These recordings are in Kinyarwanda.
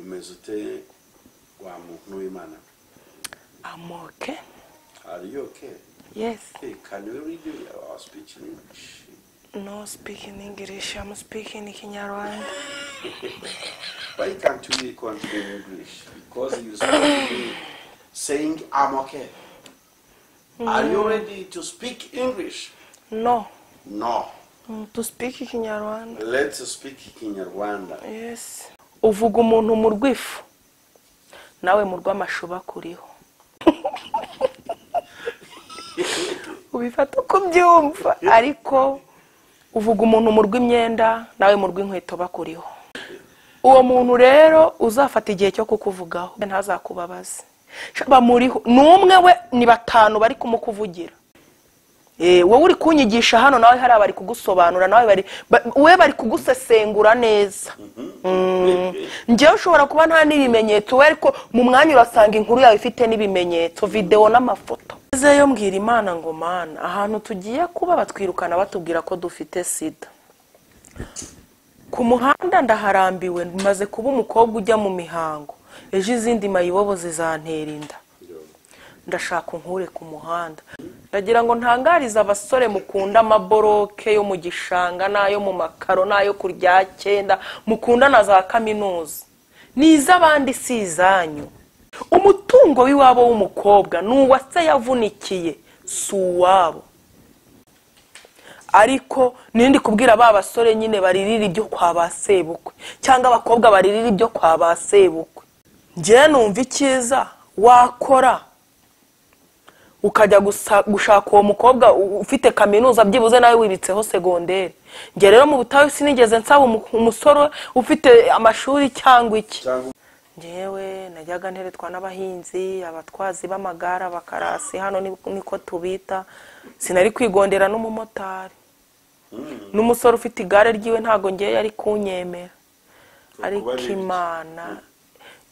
Umezute wa muntu w'Imana. I'm okay. Are you okay? Yes. Hey, can you read or speak in English? No speaking English, I'm speaking Kinyarwanda. Why can't you continue in English? Because you spoke to me saying I'm okay. Are you ready to speak English? No. No. To speak Kinyarwanda. Let's speak Kinyarwanda. Yes. Uvuga umuntu mu rwifu nawe mu rw'amashuba kuriho. Ubifata uko byumva ariko uvuga umuntu mu rw'imyenda nawe mu rw'inkweto bakuriho. Uwo muntu rero uzafata igihe cyo kukuvugaho ntazakubabaze. Bamuriho numwe we ni batanu bari kumukuvugira. Wowe uri kunyigisha hano nawe hari abari kugusobanura nawe bari kugusesengura neza. Ngewe ushobora kuba nta n'ibimenyetso we ariko mu mwanya urasanga inkuru yawe ifite n'ibimenyetso video n'amafoto. Zeyo mbwira Imana ngo Mana ahantu tugiye kuba batwirukana batubwira ko dufite sida. Ku muhanda ndaharambiwe maze kuba umukobwa ujya mu mihango. Ejo izindi mayibobo zizantera inda. Ndashaka unkure ku muhanda. Ndagira ngo ntangariza abasore mukunda amaboroke yo mu gishanga nayo mu makaro nayo kurya cyenda mukunda na za kaminuza. Niza abandi sizanyu. Umutungo w'iwabo w'umukobwa nuwase yavunikiye suwabo. Ariko nindi kubwira ba basore nyine baririra ibyo kwa basebukwe cyangwa abakobwa baririra ibyo kwa basebukwe. Nje numva ikiza wakora ukajya gushaka uwo mukobwa ufite kaminuza byibuze nawe wibitseho segonderi. Nge rero mu butayu sinigeze nsaba umusoro ufite amashuri cyangwa iki. Ngewe najyaga nteretwa n'abahinzi abatwazi b'amagara bakarasi hano niko tubita. Sinari kwigondera n'umumotari. N'umusoro ufite igare ryiwe ntago ngiye yari kunyemera. Ariko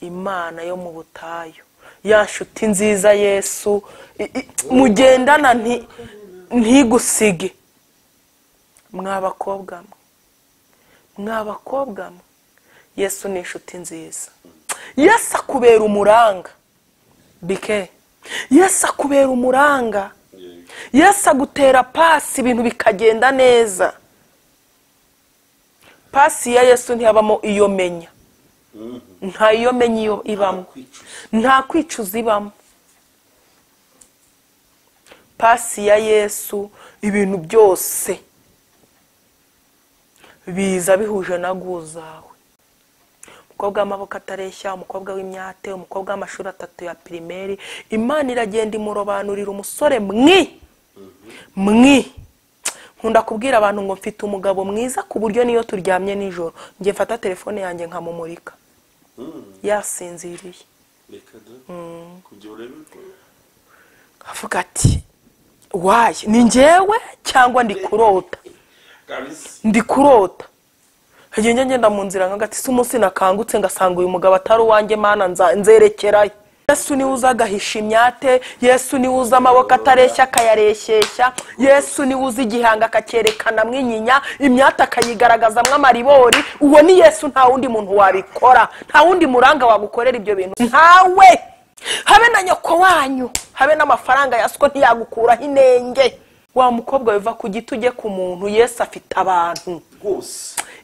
Imana yo mu butayu ya nshuti nziza Yesu mugendana ntigusige. Mwabakobwa Yesu ni inshuti nziza. Yesu akubera umuranga bike. Yesu akubera umuranga. Yesu agutera pasi ibintu bikagenda neza. Pasi ya Yesu ntiyabamo iyo menya. Nta iyo menya iyo ibamo. Nta kwicuza ibamo. Pasi ya Yesu ibintu byose biza bihuje na guzawe. Umukobwa w'amaboko atareshya, umukobwa w'imyate, umukobwa w'amashuri 3 ya primaire. Imana iragenda imurobanurira umusore mwi. Nkunda kubwira abantu ngo mfite umugabo mwiza ku buryo niyo turyamye nijoro ngiye mfata telefone yanjye nkamumurika. Yasinziriye. Avuga ati waye ni njyewe cyangwa ndi kurota. Ndi kurota. Hagenge ngenda mu nzira nkagati se umunsi nakangutse ngasanga uyu mugabo atari uwanjye Mana nzerekerayo. Yesu ni uza gahisha imyate. Yesu ni uza amaboko atareshya akayareshyeshya. Yesu ni uza igihanga akakerekana mwinyinya imyate akayigaragaza mwamaribori. Uwo ni Yesu nta wundi muntu wabikora. Nta wundi muranga wagukorera ibyo bintu. Ntawe. Habe na nyoko wanyu. Habe n'amafaranga yasiko ntiyagukuraho inenge. Wa mukobwa biva ku giti ujye ku muntu. Yesu afite abantu.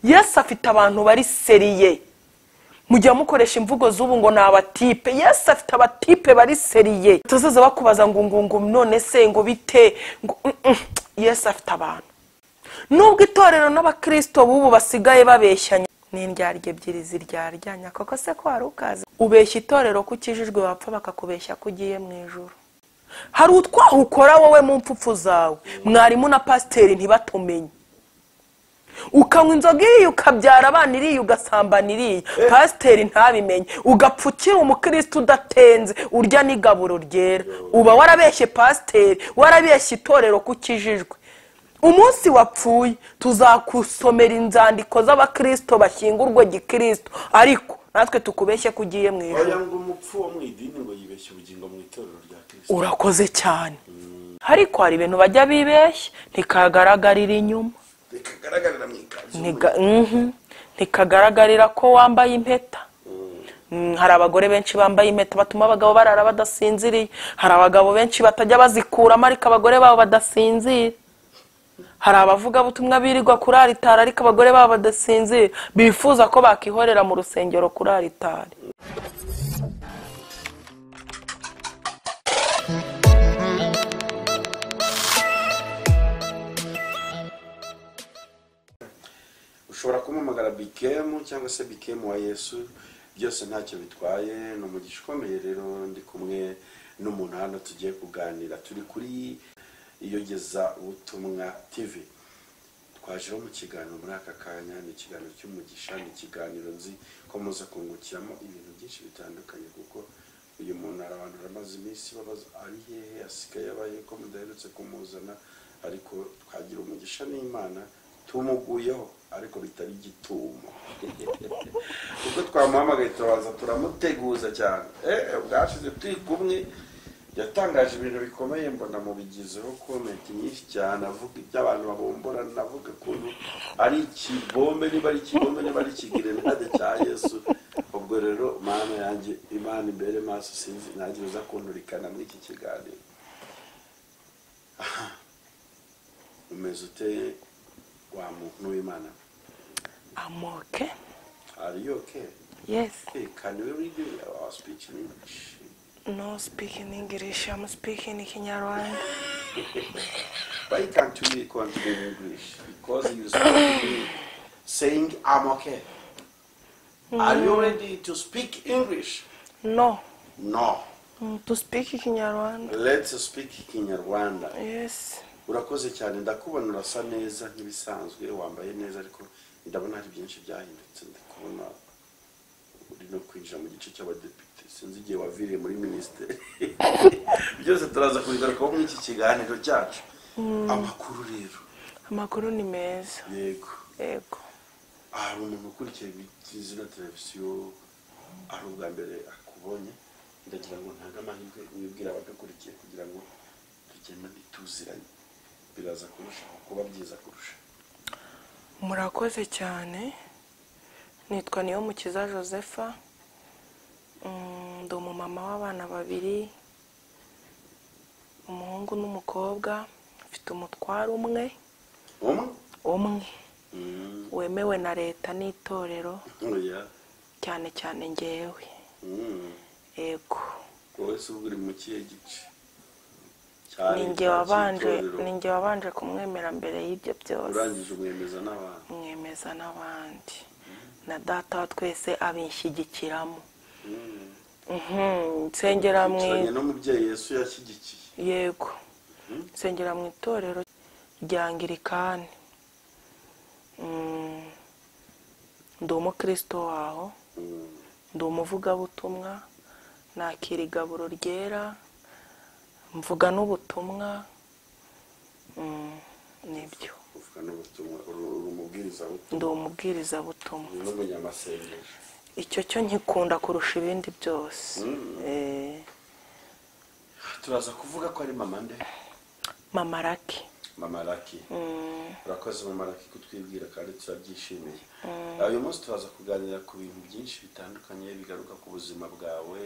Yesu afite abantu bari seriye. Mujya mukoresha imvugo z'ubu ngo nabatipe. Yesu afite abatipe bari seriye. Tuzaza bakubaza ngo none se ngo bite ngo Yesu afite abantu. Nubwo itorero n'abakristo bubu basigaye babeshyanya n'indyarye ebyiri ziryaryanya koko se ko harukaza ubeshya itorero kukijijwe wapfa bakakubeshya kugiye mu ijuru. Hari utwaho ukora wowe mu mpfupfu zawe mwarimu na pasiteri ntibatumenye. Ukanywa inzoga iriya ukabyara abana iriya ugasambana iriya pasiteri ntabimenye ugapfukira umukristo udatenze urya n'igaburo ryera. Uba warabeshye pasiteri warabeshye itorero kukijijwe. Umunsi wapfuye tuzakusomera inzandiko z'abakristo bashyingurwa gikristo ariko natwe tukubeshye kugiye mu ijuru. Oya ngo umupfu wo mu idini ngo yibeshye ubugingo mu itorero rya Kristo. Urakoze cyane. Ariko hari ibintu bajya bibeshye ntikagaragarira inyuma. Ntikagaragarira mu ikazu. Ntikagaragarira ko wambaye impeta. hari abagore benshi bambaye impeta batuma abagabo barara badasinziriye, hari abagabo benshi batajya bazikuramo ariko abagore babo badasinzira, hari abavuga butumwa birirwa kuri aritari ariko abagore babo badasinzira, bifuza ko bakihorera mu rusengero kuri aritari. ushobora kumamagara bikemu cyangwa se bikemu wa Yesu, byose ntacyo bitwaye. No mugisha ukomeye rero ndi kumwe n'umuntu hano tugiye kuganira, turi kuri Iyogeza Ubutumwa TV. Twajeho mu kiganiro muri aka kanya, ni ikiganiro cy'umugisha, ni ikiganiro nzi ko muza kungukiramo ibintu byinshi bitandukanye, kuko uyu muntu abantu ramaze iminsi babaza ari hehe, asigaye abaye ko mudaherutse kumuzana, ariko twagira umugisha n'Imana tumuguyeho ariko bitari igitumo kuko twamuhamagaye turabanza turamuteguza cyane. Ubwashize turi kumwe yatangaje ibintu bikomeye, mbona mubigizeho comment nyinshi cyane, avuga iby'abantu babombora, navuga kuntu ari ikibombe, niba ari ikibombe, niba ari ikigirenade cya Yesu. Ubwo rero mana yanjye, Imana imbere maso, sinzi nagiza kunturikana muri iki kiganiro. Umeze ute wa muntu w'Imana? I'm okay. Are you okay? Yes. Hey, can we read our speech in English? No speaking English, I'm speaking Kinyarwanda. Why can't we continue in English? Because you spoke to me saying I'm okay. Are you ready to speak English? No. No. To speak Kinyarwanda. Let's speak Kinyarwanda. Yes. Urakoze cyane, ndakubona urasa neza nk'ibisanzwe, wambaye neza, ariko ndabona hari byinshi byahindutse. Ndakubona uri no kwinjira mu gice cy'abadepite, sinzi igihe waviriye muri minisiteri. Byose turaza kubigarukaho muri iki kiganiro cyacu. Amakuru rero. Amakuru ni meza. Yego. Yego. Hari umuntu ukurikiye izina televiziyo, ari ubwa mbere akubonye, ndagira ngo ntange amahirwe wibwira abagakurikiye kugira ngo tugende bituziranye, biraza kurushaho kuba byiza kurusha. Murakoze cyane. Nitwa Niyomukiza Josepha. Ndi umumama w'abana babiri, umuhungu n'umukobwa, mfite umutwaro umwe. Umwe wemewe na leta n'itorero, cyane cyane ngewe. Yego. Wowe se uri mu kihe gice? Ninjye wabanje kumwemera mbere y'ibyo byose. Urangije umwemeza n'abandi? Mwemeza n'abandi. Na data wa twese abinshyigikiramo. Nsengera no mubyeyi Yesu yashyigikiye. Yego. Nsengera mu itorero rya Anglikani. Ndi umukristo waho, ndi umuvugabutumwa, nakira igaburo ryera, mvuga n'ubutumwa. Nibyo. Uvuga n'ubutumwa, uri umubwirizabutumwa? Ndi umubwirizabutumwa. N'umunyamasengesho? Icyo cyo nkikunda kurusha ibindi byose. Turaza kuvuga ko ari mama nde? Mama Lucky. Mama Lucky. Urakoze Mama Lucky kutwibwira kandi turabyishimiye. Uyu munsi turaza kuganira ku bintu byinshi bitandukanye bigaruka ku buzima bwawe.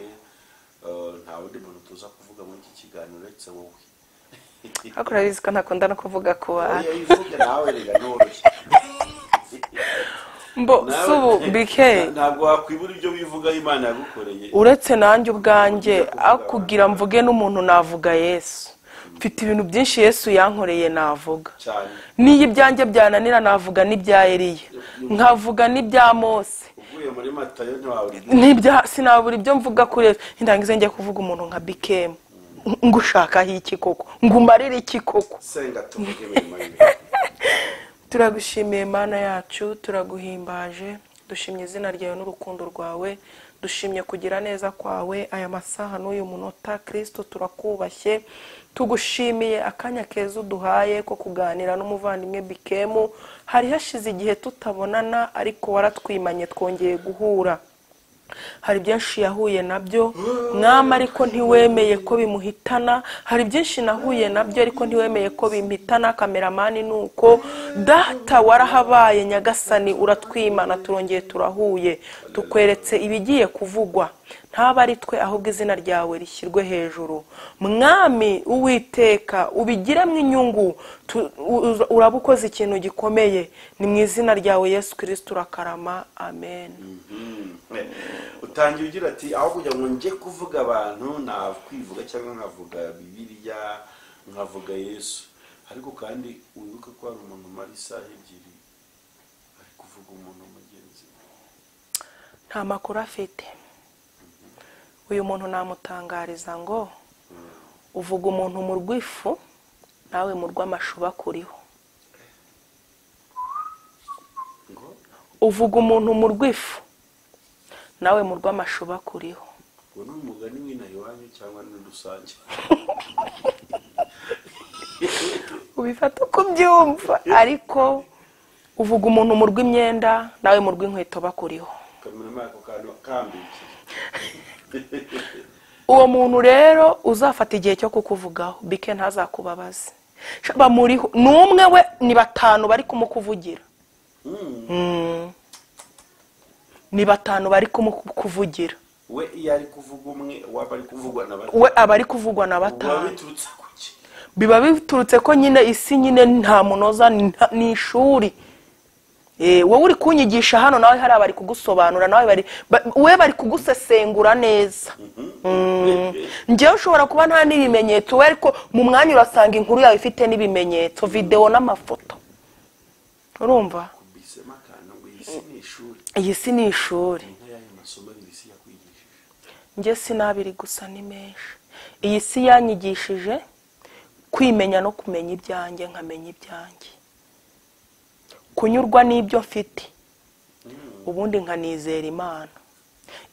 Nta wundi muntu tuza kuvuga muri iki kiganiro uretse wowe. Ariko urabizi ko ntakunda no kuvuga ku bantu. Yivuge nawe rega noroshye. Subu bike. Ntabwo wakwibura ibyo wivuga Imana yagukoreye. Uretse nanjye ubwanjye, akugira mvuge n'umuntu navuga Yesu. Mfite ibintu byinshi Yesu yankoreye navuga. Niyo ibyanjye byananira navuga n'ibya Eliya. Nkavuga n'ibya Mose. Uvuye muri Matayo ntiwabura. Sinabura ibyo mvuga kuri Yesu. Indangize njye kuvuga umuntu nka Bikemu. Ngushakaho iki koko? Ngumarire iki koko? Senga tuvuge imirimo ye. Turagushimiye Mana yacu, turaguhimbaje, dushimye izina ryawe n'urukundo rwawe, dushimye kugira neza kwawe aya masaha n'uyu munota. Kristo turakubashye, tugushimiye akanya keza uduhaye ko kuganira n'umuvandimwe Bikemu. Hari hashize igihe tutabonana ariko waratwimanye twongeye guhura. hari byinshi yahuye nabyo mwami ariko ntiwemeye ko bimuhitana. Hari byinshi nahuye nabyo ariko ntiwemeye ko bimpitana. Kameramani nuko data warahabaye nyagasani uratwimana turongeye turahuye tukweretse ibigiye kuvugwa. Ntaba ari twe ahubwo izina ryawe rishyirwe hejuru. Mwami Uwiteka ubigiremo inyungu. Urabukoze ikintu gikomeye. Ni mu izina ryawe Yesu Kristo urakarama. Amen. Utangiye ugira ati aho kugira ngo nje kuvuga abantu nakwivuga cyangwa nkavuga Bibiliya nkavuga Yesu, ariko kandi wibuke ko hari umuntu mari isaha ebyiri ari kuvuga umuntu mugenzi. Nta makuru afite. Uyu muntu namutangariza ngo uvuga umuntu mu rwifu nawe mu rw'amashuba kuriho. Uvuga umuntu mu rwifu nawe mu rw'amashuba kuriho. Uwo ni umugani w'ina Yohani cyangwa ni rusange? Ubifata uko ubyumva, ariko uvuga umuntu mu rw'imyenda nawe mu rw'inkweto bakuriho. Uwo muntu rero uzafata igihe cyo kukuvugaho bike ntazakubabaze. Bamuriho n'umwe we ni batanu bari kumukuvugira. Ni batanu bari kumukuvugira. We yari kuvuga umwe wabari kuvugwa na batanu. We abari kuvugwa na batanu. Biba biturutse ko nyine isi nyine nta munoza ni ishuri. Wowe uri kunyigisha hano nawe hari abari kugusobanura nawe bari kugusesengura neza. Njyewe ushobora kuba nta n'ibimenyetso we ariko mu mwanya urasanga inkuru yawe ifite n'ibimenyetso, video n'amafoto. Urumva? Iyi si ni ishuri. Njye sinabiri gusa ni menshi. Iyi si yanyigishije kwimenya no kumenya ibyanjye nkamenya ibyanjye. Kunyurwa n'ibyo mfite. Ubundi nkanizera Imana.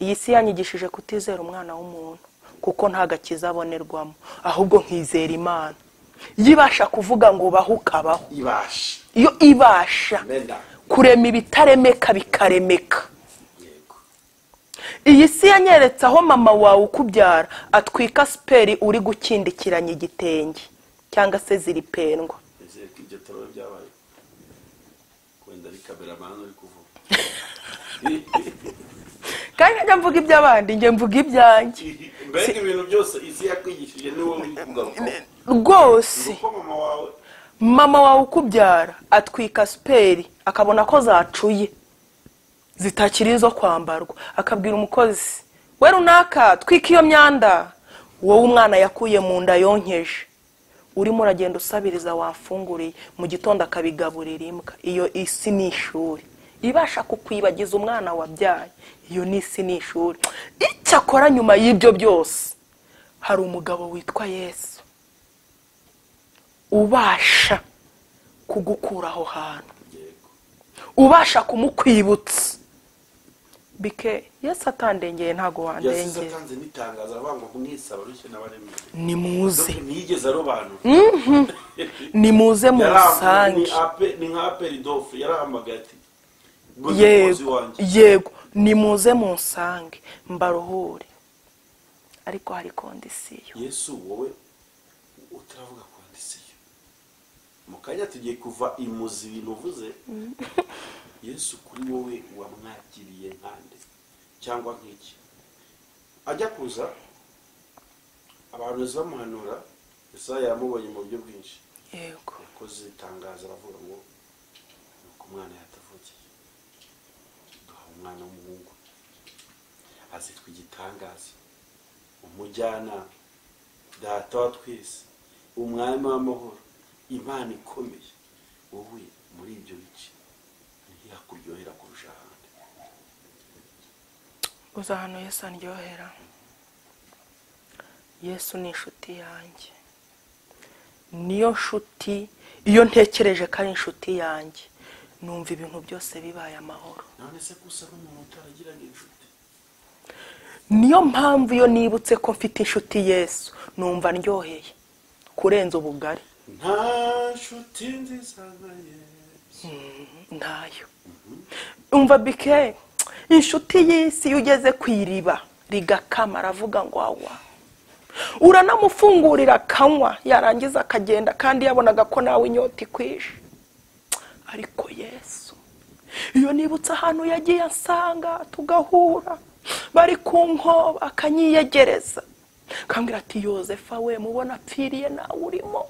Iyi si yanyigishije kutizera umwana w'umuntu kuko nta gakiza abonerwamo, ahubwo nkizera Imana. Yibasha kuvuga ngo baho ukabaho. Ibasha. Iyo ibasha kurema ibitaremeka bikaremeka. Iyi si yanyeretse aho mama wawe ukubyara atwika siperi uri gukindikiranya igitenge cyangwa se ziripendwa. Kandi njya mvuga iby'abandi njye mvuga ibyanjye. Mbega ibintu byose isi yakwigishije ni wowe ubivuga rwose. Mama wawe ukubyara atwika siperi akabona ko zacuye zitakiri izo kwambarwa, akabwira umukozi we runaka twika iyo myanda. Wowe umwana yakuye mu nda yonkeje urimo uragenda usabiriza wafunguriye mu gitondo akabigaburira imbwa. Iyo isi ni ishuri. Ibasha kukwibagiza umwana wabyaye. Iyo ni isi ni ishuri. Icyakora nyuma y'ibyo byose hari umugabo witwa Yesu ubasha kugukura aho hantu, ubasha kumukwibutsa. Bike Yesu atandengeye ntago wandengeye. Yesu atanze nitangaza abango mwisaba rushye n'abaremye. Nimuze. Niyigeze arobantu. Nimuze musange. Ni nka Peridofu yarahamagaye ati yego nimuze musange mbaruhure, ariko hari kondisiyo. Yesu wowe utaravuga kondisiyo mu kanya tugiye kuva imuzi ibintu uvuze. Yesu kuri wowe wamwakiriye nkande cyangwa nk'iki? Ajya kuza abantu bamuhanura. Yesaya yamubonye mu buryo bwinshi. Yego. Yakoze itangazo aravuga ngo nuko umwana yatavukiye, duha umwana w'umuhungu azitwa igitangaza, umujyana, data wa twese, umwami w'amahoro, Imana ikomeye. Wowe muri ibyo bice yakuryohera kurusha ahandi? Uza hano Yesu andyohera. Yesu ni inshuti yanjye. Niyo nshuti. Iyo ntekereje ko ari inshuti yanjye numva ibintu byose bibaye amahoro. None se gusa n'umuntu utaragira n'inshuti? Niyo mpamvu iyo nibutse ko mfite inshuti Yesu numva ndyoheye kurenza ubugari. Nta nshuti nziza nka Yesu. Ntayo. Umva Bike inshuti y'isi iyo ugeze ku iriba rigakama aravuga ngo awa, uranamufungurira akanywa yarangiza akagenda kandi yabonaga ko nawe inyota ikwishe. Ariko Yesu iyo nibutse ahantu yagiye asanga tugahura bari ku nkoba akanyiyegereza kambwira ati Yosefa we mubona apfiriye nawe urimo,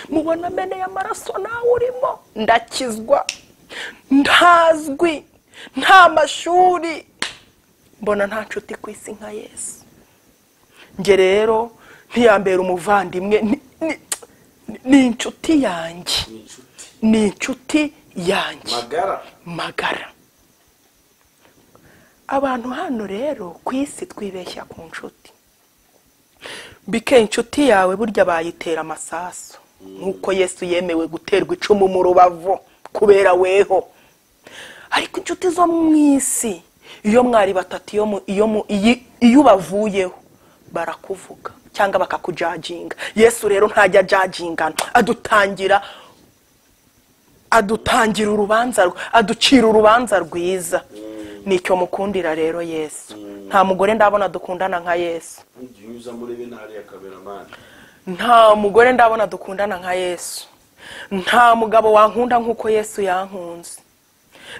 mubona ameneye amaraso nawe urimo, ndakizwa ntazwi nta mashuri mbona nta nshuti ku isi nka Yesu. Nge rero ntiyambera umuvandimwe, ni inshuti yanjye, ni inshuti yanjye magara. Abantu hano rero ku isi twibeshya ku nshuti. Bike inshuti yawe burya bayitera amasasu nkuko Yesu yemewe guterwa icumu mu rubavu kubera weho. Ariko inshuti zo mu isi iyo mwari batatu iyo ubavuyeho barakuvuga cyangwa bakakujajinga. Yesu rero ntajya jajingana, adutangira urubanza, aducira urubanza rwiza. Nicyo mukundira rero Yesu. Nta mugore ndabona dukundana nka Yesu. Nta mugore ndabona dukundana nka Yesu. Nta mugabo wankunda nkuko Yesu yankunze.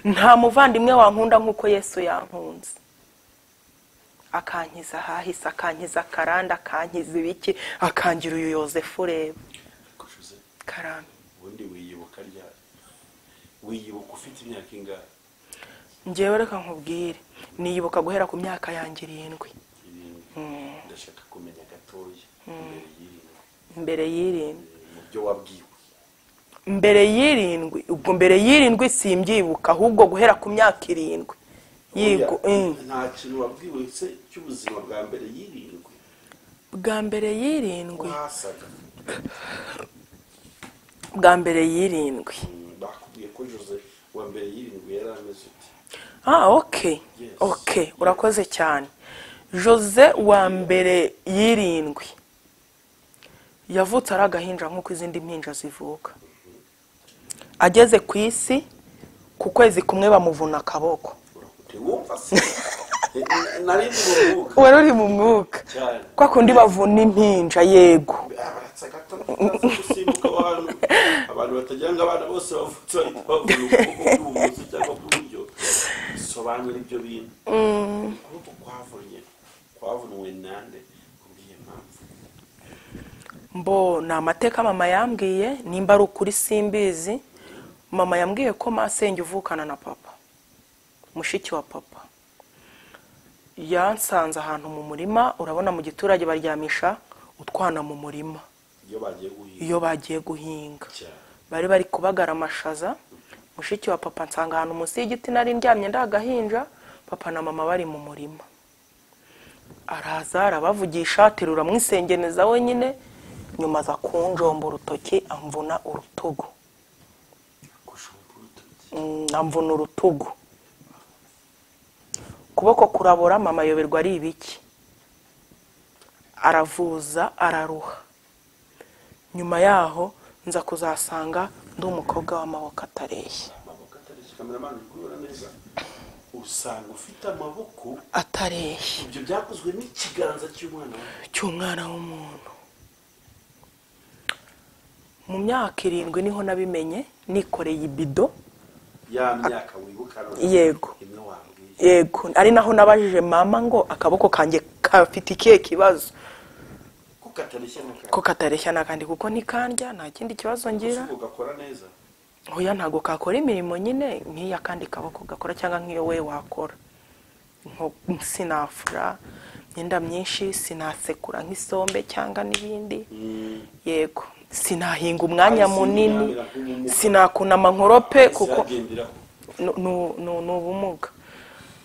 Nta muvandimwe wankunda nkuko Yesu yankunze. Akankiza hahise, akankiza karanda, akankiza ibiki, akangira uyu Yosefu reba. Karame. Ubundi wiyibuka ryari? Wiyibuka ufite imyaka ingahe? Njyewe reka nkubwire, niyibuka guhera ku myaka yanjye 7. Ndashaka kumenya gatoya mbere y'7. Mu byo wabwiwe. Mbere y'7, ubwo mbere y'7 simbyibuka, ahubwo guhera ku myaka 7. Yego. Nta kintu wabwiwe se cy'ubuzima bwa mbere y'7? Bwa mbere y'7. Wasaga. Bwa mbere y'7. Bakubwiye ko Joseph wa mbere y'7 yarameze uti. Okay. Yes. Okay, urakoze cyane. Jose wa mbere y'7 yavutse aragahinja nkuko izindi mpinja zivuka. Ageze ku isi ku kwezi kumwe bamuvuna akaboko. Wari uri mu mwuka. Kwa kundi bavuna impinja yego. Abantu batajyanga abana bose bavutse bavuna ubuvuzi cyangwa kuburyo sobanura ibyo bintu. Kuko kwavunwe nande kubwiye mpamvu. Mbo na amateka mama yambwiye nimba ari ukuri simbizi. Mama yambwiye ko masenge uvukana na papa, mushiki wa papa. Yansanze ahantu mu murima, urabona mu giturage baryamisha utwana mu murima iyo bagiye guhinga. Bari kubagara amashaza. Mushiki wa papa nsanga ahantu munsi y'igiti nari ndyamye ndagahinja, papa na mama bari mu murima. Araza arabavugisha aterura mwisengeneza wenyine, nyuma za kunjomba urutoki amvuna urutugu. Amvuna urutugu. Kuboko kurabora, mama yoberwa ari ibiki. Aravuza araruha. Nyuma yaho nza kuzasanga ndi umukobwa w'amaboko atareshya. Cameraman kurura neza. Usanga ufite amaboko atareshya. Ibyo byakozwe n'ikiganza cy'umwana w'umuntu. Mu myaka 7 niho nabimenye, nikoreye ibido. Ya myaka wibuka? Yego. Yego, ari naho nabajije mama ngo akaboko kanjye kafite ikihe kibazo. Ko katareshya nakandi kuko nikandya nta kindi kibazo ngira. Ugakora neza. Oya ntago kakora imirimo nyine nk'iya kandi kaboko gakora cyangwa nk'iyo we wakora. Nko sinafura myenda myinshi, sinasekura nk'isombe cyangwa n'ibindi. Yego, sinahinga umwanya munini, sinakunama nkorope kuko n'ubumuga.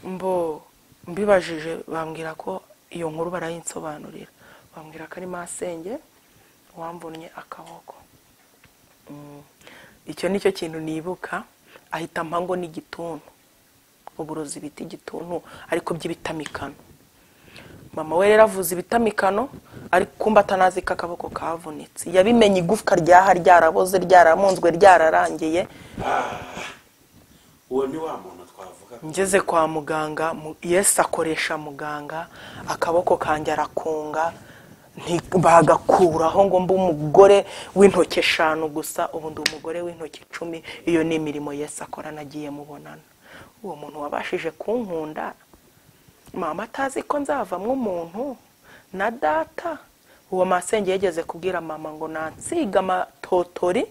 Mbo mbibajije bambwira ko iyo nkuru barayinsobanurira. Bambwira ko ari masenge wamvunye akaboko. Icyo nicyo kintu nibuka. Ahita mpango n'igituntu, uburozi biti igituntu ariko by'ibitamikano. Mama we rero avuze ibitamikano ariko kumba atanazi ko akaboko kavunitse. Yabimenye igufwa ryaha ryaraboze ryaramunzwe ryararangiye. Uwo ni wa muntu twavuga ngeze kwa muganga Yesu akoresha muganga akaboko kanjye arakunga bagakuraho ngo mbe umugore w'intoki 5 gusa ubu ndi umugore w'intoki 10. Iyo ni imirimo Yesu akora nagiye mubonana. Uwo muntu wabashije kunkunda mama atazi ko nzavamwe umuntu na data. Uwo masenge yegeze kubwira mama ngo nansiga amatotori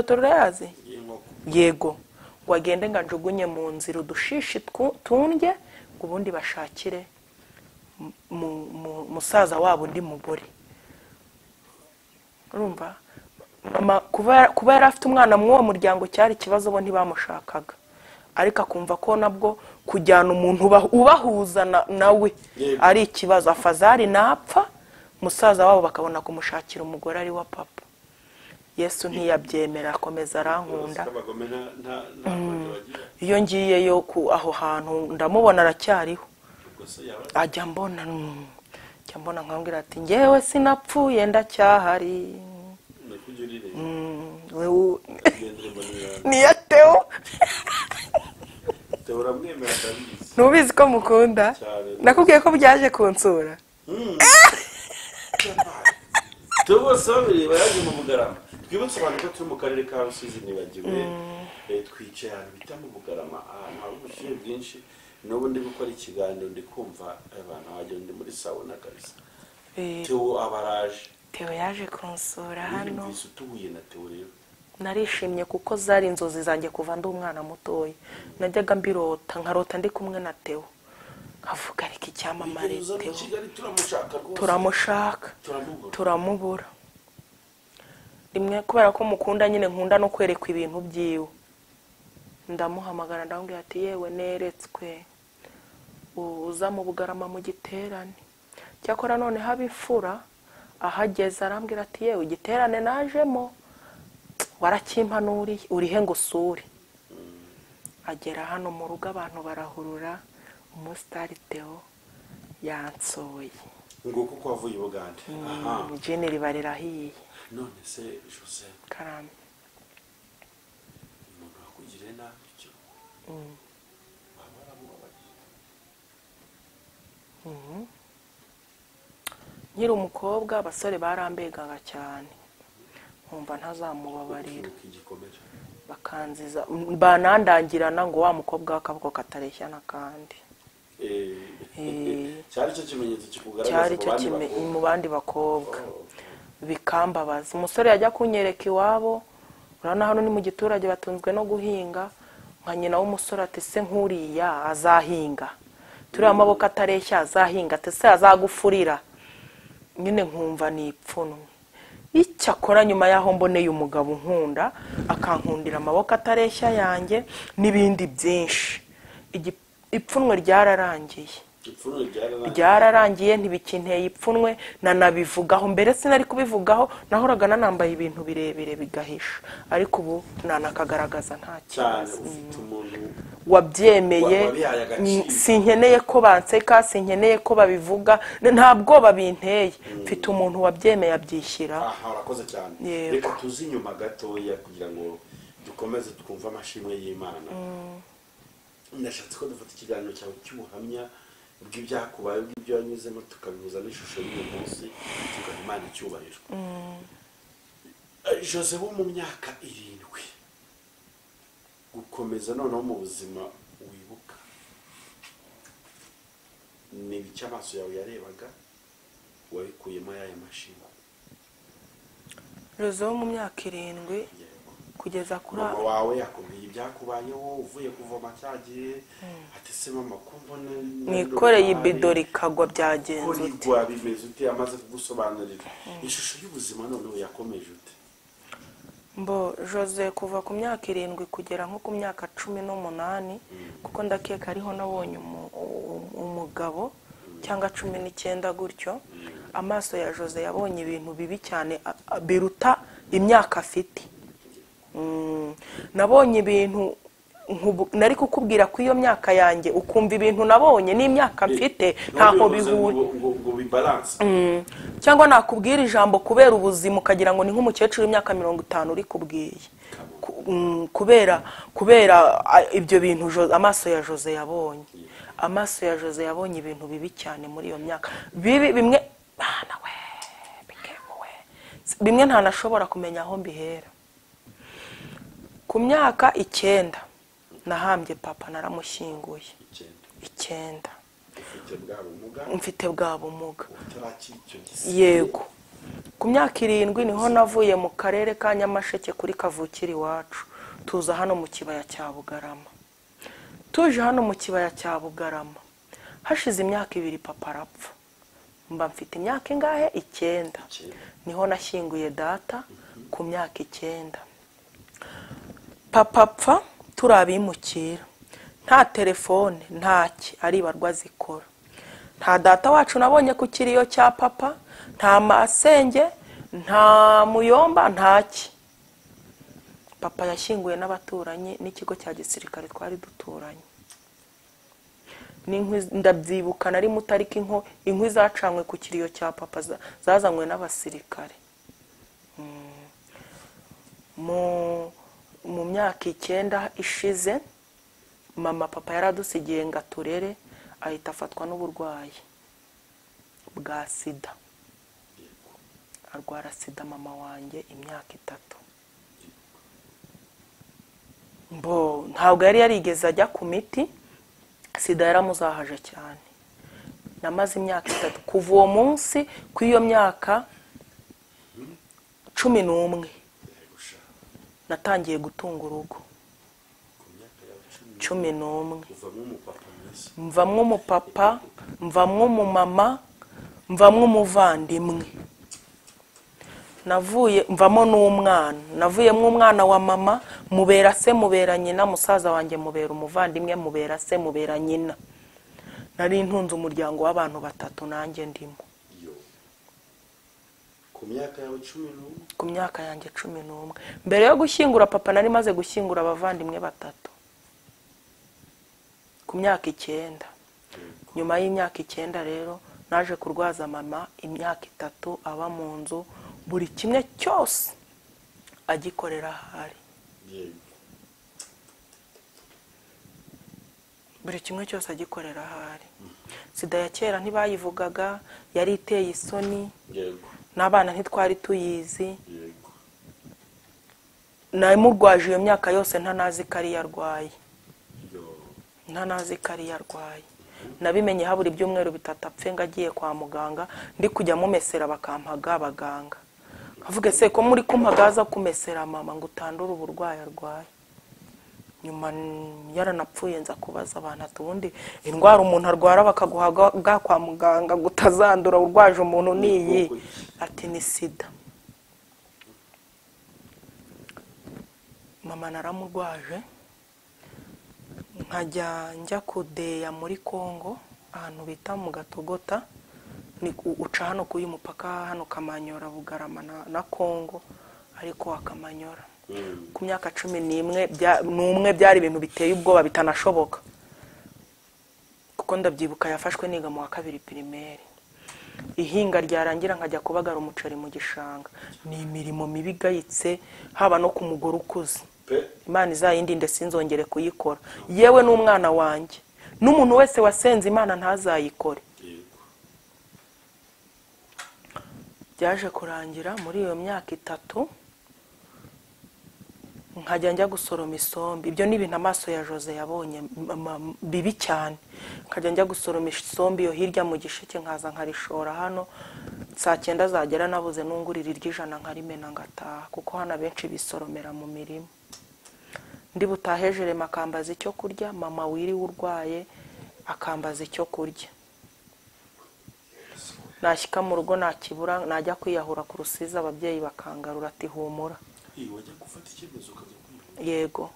urayazi? Yego, wagende nganjugunye mu nzira udushishi tundye ubundi bashakire musaza wabo undi mugore. Urumva mama kuba yari afite umwana mw'uwo muryango cyari ikibazo, bo ntibamushakaga, ariko akumva ko nabwo kujyana umuntu ubahuza nawe ari ikibazo. Afazari napfa musaza wabo bakabona kumushakira umugore ari wa papa. Yesu ntiyabyemera, akomeza arankunda. Iyo ngiyeyo aho hantu ndamubona aracyariho, ajya mbona nkambwira ati ngewe sinapfuye ndacyahari. Niya Theo. Ntubizi ko mukunda? Nakubwiye ko byaje kunsura. Tubosabire bayaje mu Bugarama. Twibutse abantu ko turi mu karere ka Rusizi nibagiwe. Twicaye ahantu bita mu Bugarama, ahantu hari ubushyuhe bwinshi. N'ubu ndi gukora ikiganiro ndi kumva abantu bajya ndi muri sauna kabisa. Theo abaraje. Theo yaje kunsura hano. Tuhuye na Theo rero. Narishimye kuko zari inzozi zanjye kuva ndi umwana mutoya. Najyaga mbirota nkarota ndi kumwe na Theo. Avuga ariko icyamamare Theo. Turamushaka. Turamubura. Rimwe kubera ko mukunda nyine nkunda no kwerekwa ibintu byiwe. Ndamuhamagara ndambwira ati yewe neretswe. Uza mu Bugarama mu giterane. Cyakora none habifura ahageze arambwira ati yewe igiterane najemo warakimpanuriye urihe ngo usure. Agera hano mu rugo abantu barahurura, umusitari Theo yansoye. Nguko ko wavuye Bugande. Aha. Jene ribarirahiye. None se Jose Karame. Umuntu akugire nabi cyo. Nyiri umukobwa abasore barambegaga cyane. Nkumva ntazamubabarira. Bakanziza banandangirana ngo wa mukobwa akaboko katareshya nakandi. Cyari cyo kimenyetso kikugaragaza mu bandi bakobwa. Bikambabaza. Umusore yajya kunyereka iwabo, urana hano ni mu giturage batunzwe no guhinga, nka nyina w'umusore ati se nkuriya azahinga. Turi amaboko atareshya azahinga, ati se azagufurira. Nyine nkumva ni ipfunwe. Icyakora nyuma yaho mboneye umugabo nkunda akankundira amaboko atareshya yanjye n'ibindi byinshi. Ipfunwe ryararangiye. Ryararangiye ntibikinteye ipfunwe nanabivugaho. Mbere sinari kubivugaho, nahoraga nanambaye ibintu birebire bigahisha, ariko ubu nanakagaragaza nta kibazo. Wabyemeye, sinkeneye ko banseka, sinkeneye ko babivuga, ntabwo babinteye. Mfite umuntu wabyemeye abyishyira. Aha urakoze cyane. Reka tuzi nyuma gatoya kugira ngo dukomeze twumva amashimwe y'Imana. Ndashatse ko dufata ikiganiro cyawe cy'ubuhamya bw'ibyakubaye, bw'ibyo wanyuzemo, tukabihuza n'ishusho y'uyu munsi, tugaha Imana icyubahiro. Jose wo mu myaka 7 gukomeza noneho mu buzima wibuka, ni biki amaso yawe yarebaga wabikuyemo y'aya mashimwe? Jose wo mu myaka 7 kugeza kuri mama wawe yakubwiye ibyakubayeho uvuye kuvoma cyagiye, ati se mama kumbona nikoreye ibidori kagwa byagenze uti kwa bimeze uti amaze kugusobanurira ishusho y'ubuzima none yakomeje ute? Mbo Jose kuva ku myaka 7 kugera nko ku myaka 18, kuko ndakeka ariho nabonye umugabo cyangwa 19 gutyo. Amaso ya Jose yabonye ibintu bibi cyane biruta imyaka afite. Nabonye ibintu nari kukubwira ko iyo myaka yanjye ukumva ibintu nabonye n'imyaka mfite ntaho bihuye cyangwa nakubwira ijambo kubera ubuzima ukagira ngo ni nk'umukecuru w'imyaka 50 uri kubwiye kubera ibyo bintu amaso ya Jose yabonye. Amaso ya Jose yabonye ibintu bibi cyane muri iyo myaka bimwe nawe bimwe ntanashobora kumenya aho mbihera. Ku myaka 9 nahambye papa naramushyinguye 9 mfite bwa bumuga yego. Ku myaka 7 niho navuye mu karere ka Nyamasheke kuri Kavukire iwacu tuza hano mu kibaya cya Bugarama. Tuje hano mu kibaya cya Bugarama hashize imyaka 2 papa arapfa, mba mfite imyaka ingahe 9 niho nashyinguye data ku myaka 9. Papa apfa turabimukira, nta telefone ntaki aribarwa zikora, nta data wacu nabonye ku kiriyo cya papa, nta masenge, nta muyomba, ntaki. Papa yashyinguye n'abaturanyi n'ikigo cya gisirikare twari duturanye. N'inkwi ndabyibuka nari mutariki inkwi zacanywe ku kiriyo cya papa zazanywe n'abasirikare. Mu myaka 9 ishize mama papa yaradusigiye ngo aturere, ahita afatwa n'uburwayi bwa sida. Arwara sida mama wanjye imyaka 3. Ntabwo yari yarigeze ajya ku miti, sida yaramuzahaje cyane. Namaze imyaka 3 kuva uwo munsi ku iyo myaka 11 natangiye gutunga urugo. 11 mvamwo umupapa, mvamwo umumama, mvamwo umuvandimwe. Mvamo n'umwana, navuyemo umwana wa mama, mubera se mubera nyina, musaza wanjye mubera umuvandimwe, mubera se mubera nyina. Nari ntunze umuryango w'abantu 3 nanjye ndimo. Ku myaka yawe 11? Ku myaka yanjye 11. Mbere yo gushyingura papa nari maze gushyingura abavandimwe 3 ku myaka 9. Nyuma y'imyaka 9 rero naje kurwaza mama imyaka 3 aba mu nzu, buri kimwe cyose agikorera ahari. Buri kimwe cyose agikorera ahari. Sida ya kera ntibayivugaga, yari iteye isoni. N'abana ntitwari tuyizi. Namurwaje iyo myaka yose ntanazi kari yarwaye. Ntanazi kari yarwaye. Nabimenye habura ibyumweru 3 apfe ngagiye kwa muganga, ndi kujya mumesera bakampaga abaganga. Avuga se ko muri kumpagaza kumesera mama ngo utandura uburwayi arwaye. Nyuma yaranapfuye nza kubaza abantu atubundi indwara umuntu arwara bakaguhaga kwa muganga gutazandura urwaje umuntu niyi, ati ni sida. Mama naramurwaje, nkajya njya kudeya muri Kongo ahantu bita mu Gatogota, ni uca hano kuyu mupaka hano Kamanyora Bugarama na Kongo, ariko akamanyora. Ku myaka 11 byari ibintu biteye ubwoba bitanashoboka, kuko ndabyibuka yafashwe niga mu wa 2 primaire. Ihinga ryarangira nkajya kubagara umuceri mu gishanga. Ni imirimo mibi gayitse, haba no ku mugore ukuze. Imana izayindinde sinzongere kuyikora, yewe n'umwana wanjye, n'umuntu wese wasenze Imana ntazayikore. Byaje kurangira muri iyo myaka 3 nkajya njya gusoroma isombe. Ibyo ni ibintu amaso ya Jose yabonye bibi cyane. Nkajya njya gusoroma isombe yo hirya mu gisheke, nkaza nkarishora hano, saa 9 zagera nabuze nungurira iry'ijana nkarimena ngataha, kuko hana benshi bisoromera mu mirimo. Ndi butahejere makambaza icyo kurya, mama wiri urwaye akambaza icyo kurya. Nashyika mu rugo nakibura, najya kwiyahura ku Rusizi, ababyeyi bakangarura ati humura. Yego,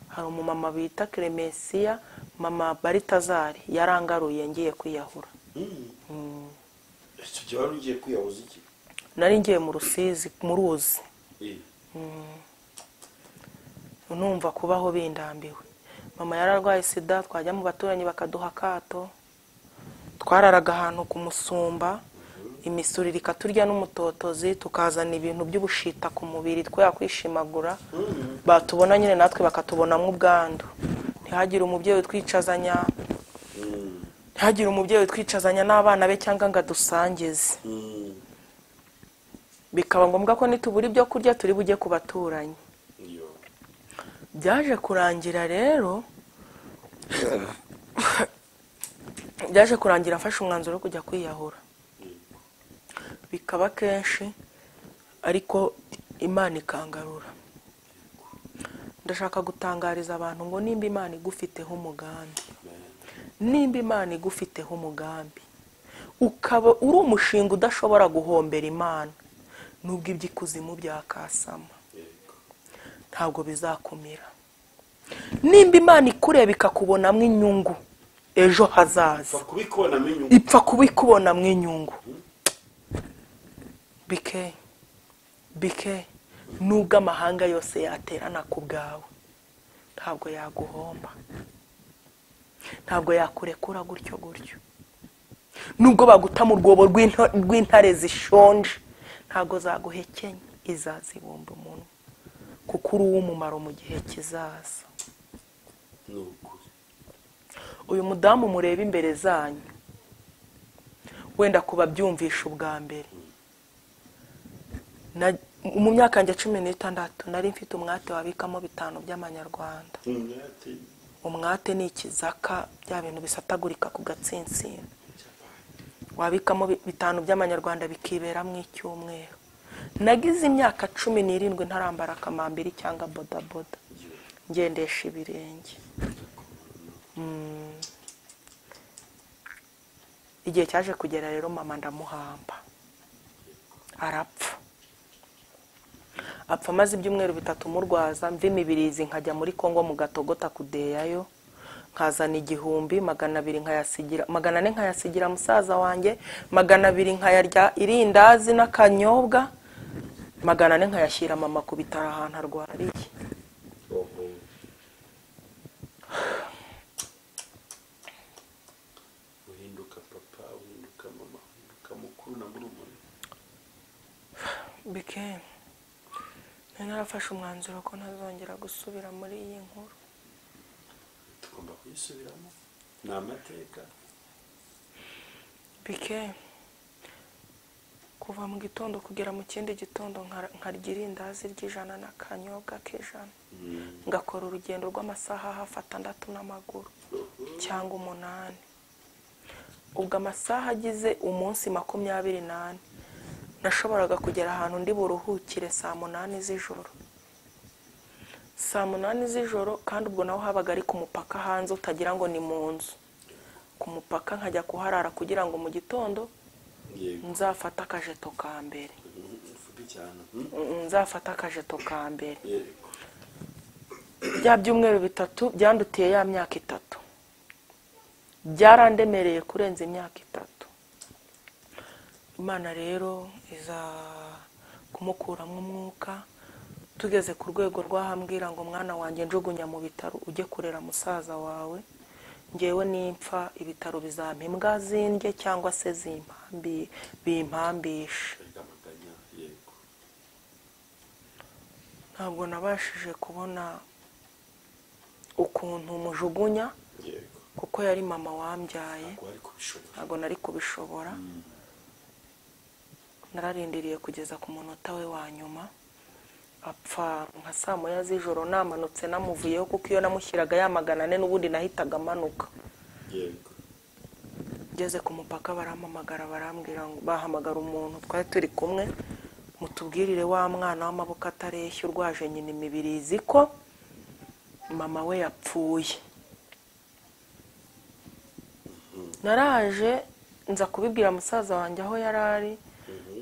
hari umumama bita Clemencia, mama Baritazari yarangaruye ngiye kwiyahura. Icyo gihe wari ugiye kwiyahuza iki? Nari ngiye mu Rusizi, mu ruzi. Numva kubaho bindambiwe. mama yararwaye sida, twajya mu baturanyi bakaduha akato, twararaga ahantu ku Musumba, imisurire ikaturya n'umutotozi, tukazana ibintu by'ubushita ku mubiri twakwishimagura, batubona nyine natwe bakatubonamo ubwandu. Ntihagire umubyeyi utwicazanya n'abana be cyangwa ngo adusangize. Bikaba ngombwa ko nitubura ibyo kurya turi bujye ku baturanyi. Byaje kurangira rero afashe umwanzuro wo kujya kwiyahura. Bikaba kenshi ariko Imana ikangarura. Ndashaka gutangariza abantu ngo nimba Imana igufiteho umugambi, ukaba uri umushinga udashobora guhombera Imana, nubwo iby'ikuzimu byakasama ntabwo bizakumira. Nimba Imana ikureba ikakubonamo inyungu ejo hazaza, ipfa kubikubonamo inyungu. bike nubwo amahanga yose yaterana ku bwawe, ntabwo yaguhomba, ntabwo yakurekura gutyo. Nubwo baguta mu rwobo rw'intare zishonje, ntabwo zaguhekenya, izazibumba umunwa, kuko uri uw'umumaro mu gihe kizaza. Uyu mudamu mureba imbere zanyu, wenda kuba byumvisha ubwa mbere, mu myaka yanjye 16 nari mfite umwate wabikamo 5 by'amanyarwanda. Umwate ni ikizaka, bya bintu bisatagurika ku gatsinsino, wabikamo 5 by'amanyarwanda bikibera mu icyumweru. Nagize imyaka 17 ntarambara akamambiri cyangwa bodaboda, ngendesha ibirenge. Igihe cyaje kugera rero mama ndamuhamba, arapfa maze ibyumweru 3 murwaza, mva imibirizi nkajya muri Kongo mu Gatogota kudeyayo, nkazana 100, 200 nkayasigira, 400 nkayasigira musaza wanjye, 200 nkayarya irindazi n'akanyobwa, 400 nkayashyira mama ku bitaro ahantu arwariye. Bike narafashe umwanzuro ko ntazongera gusubira muri iyi nkuru. Tugomba kuyisubiramo, ni amateka. Bike kuva mu gitondo kugera mu kindi gitondo nkarya irindazi ry'ijana n'akanyobwa k'ijana, ngakora urugendo rw'amasaha hafi 6 n'amaguru cyangwa 8. Ubwo amasaha agize umunsi 28, nashoboraga kugera ahantu ndi buruhukire saa 8 z'ijoro. Saa 8 z'ijoro, kandi ubwo naho habaga ari ku mupaka hanze, utagira ngo ni mu nzu. Ku mupaka nkajya kuharara kugira ngo mu gitondo nzafata akajeto ka mbere. Bya byumweru 3 byandutiye ya myaka 3. Byarandemereye kurenza imyaka 3. Imana rero iza kumukuramo umwuka, tugeze ku rwego rwahambwira ngo mwana wanjye njugunya mu bitaro ujye kurera musaza wawe, ngewe nimpfa ibitaro bizampa imbwa zindye cyangwa se bimpambishe. Ntabwo nabashije kubona ukuntu mujugunya, kuko yari mama wambyaye, ntabwo nari kubishobora. Nararindiriye kugeza ku munota we wa nyuma, apfa nka saa 9 z'ijoro, namanutse namuvuyeho, kuko iyo namushyiraga ya 400 n'ubundi nahitaga amanuka. Ngeze ku mupaka barampamagara, barambwira ngo bahamagara umuntu twari turi kumwe, mutubwirire wa mwana w'amaboko atareshya urwaje nyina imibirizi ko mama we yapfuye. Naraje nza kubibwira musaza wanjye aho yarari,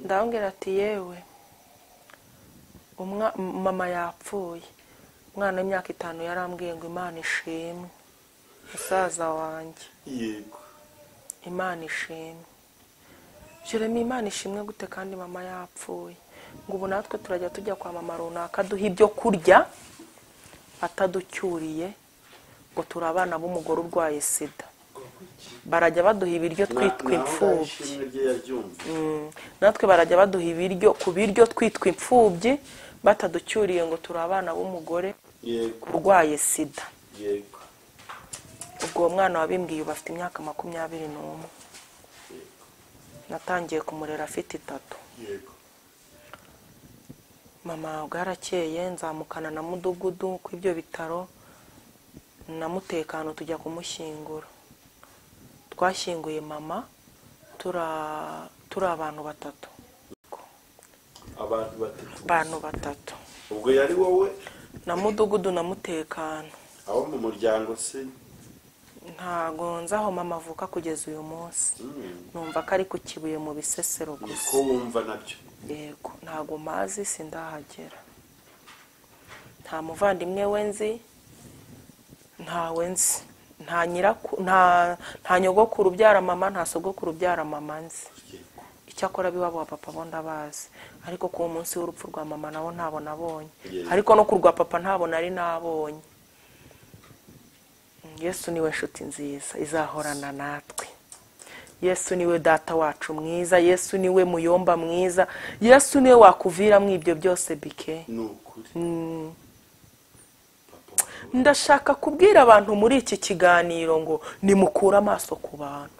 ndabwira ati yewe mama yapfuye. Umwana w'imyaka 5 yarambwiye ngo Imana ishimwe musaza wanjye. Yego, Imana ishimwe. Jeremy, Imana ishimwe gute kandi mama yapfuye? Ngo ubu natwe turajya tujya kwa mama runaka duha ibyo kurya ataducyuriye, ngo turi abana b'umugore urwaye sida. Barajya baduha ibiryo twitwa imfubyi. Natwe barajya baduha ibiryo ku biryo twitwa imfubyi bataducyuriye ngo turi abana b'umugore urwaye sida. Ubwo mwana wabimbwiye ubu afite imyaka 21. Natangiye kumurera afite 3. Mama bwarakeye nzamukana na mudugudu ku ibyo bitaro na mutekano tujya kumushyingura. Twashyinguye mama turi abantu 3. Abantu 3. Ubwo yari wowe na mudugudu na mutekano. Aho mu muryango se ntago nzaho mama avuka kugeza uyu munsi. Numva ko ari ku Kibuye mu Bisesero gusa. Ko wumva nabyo? Yego, ntago mazi sindahagera. Nta muvandimwe we nzi, ntawe nzi. Nta nyogokuru ubyara mama, nta sogokuru ubyara mama nzi. Icyakora biwabo wa papa bo ndabazi, ariko ku munsi w'urupfu rwa mama nabo ntabo nabonye, ariko no kurwa papa ntabo nari nabonye. Yesu niwe nshuti nziza izahorana natwe. Yesu niwe data wacu mwiza, Yesu niwe muyomba mwiza, Yesu niwe wakuvira mu ibyo byose bike. Ndashaka kubwira abantu muri iki kiganiro ngo nimukura amaso ku bantu.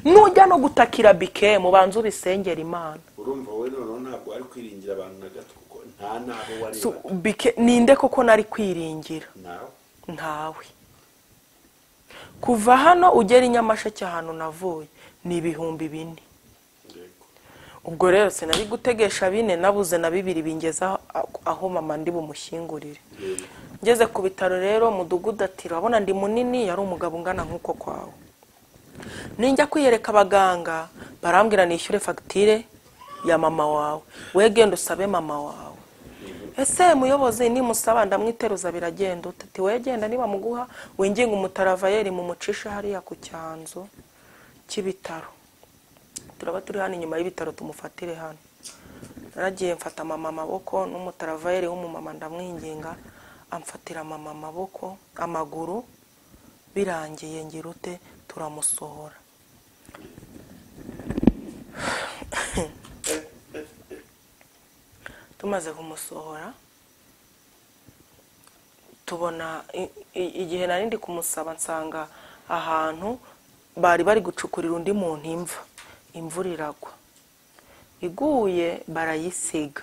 Nujya no gutakira bike mubanze ubisengera Imana. Urumva we ntabwo ari kwiringira abantu na gato kuko nta naho wari. Bike ninde koko nari kwiringira? Ntawe. Kuva hano ugera Nyamasheke ahantu navuye ni 4,000. Ubwo rero sinari gutegesha 4 nabuze na 2 bingeza aho mama ndi bumushyingurire. Ngeze ku bitaro rero mudugudu ati urabona ndi munini, yari umugabo ungana nkuko kwawe. Ninjya kwiyereka abaganga barambwira nishyure fagitire ya mama wawe, wegenda usabe mama wawe. Ese muyobozi ni musaba ndamwiteruza biragenda utati wegenda niba muguha wenginga umutaravayeri mu mucisha hariya ku cyanzo cy'ibitaro. Turaba turi hano inyuma y'ibitaro tumufatire hano. Naragiye mfata mama amaboko n'umutaravayeri w'umumama ndamwinginga amfatira mama amaboko amaguru, birangiye ngirute turamusohora. Tumaze kumusohora tubona igihe nari ndi kumusaba nsanga ahantu bari gucukurira undi muntu imvura iragwa, iguye barayisiga.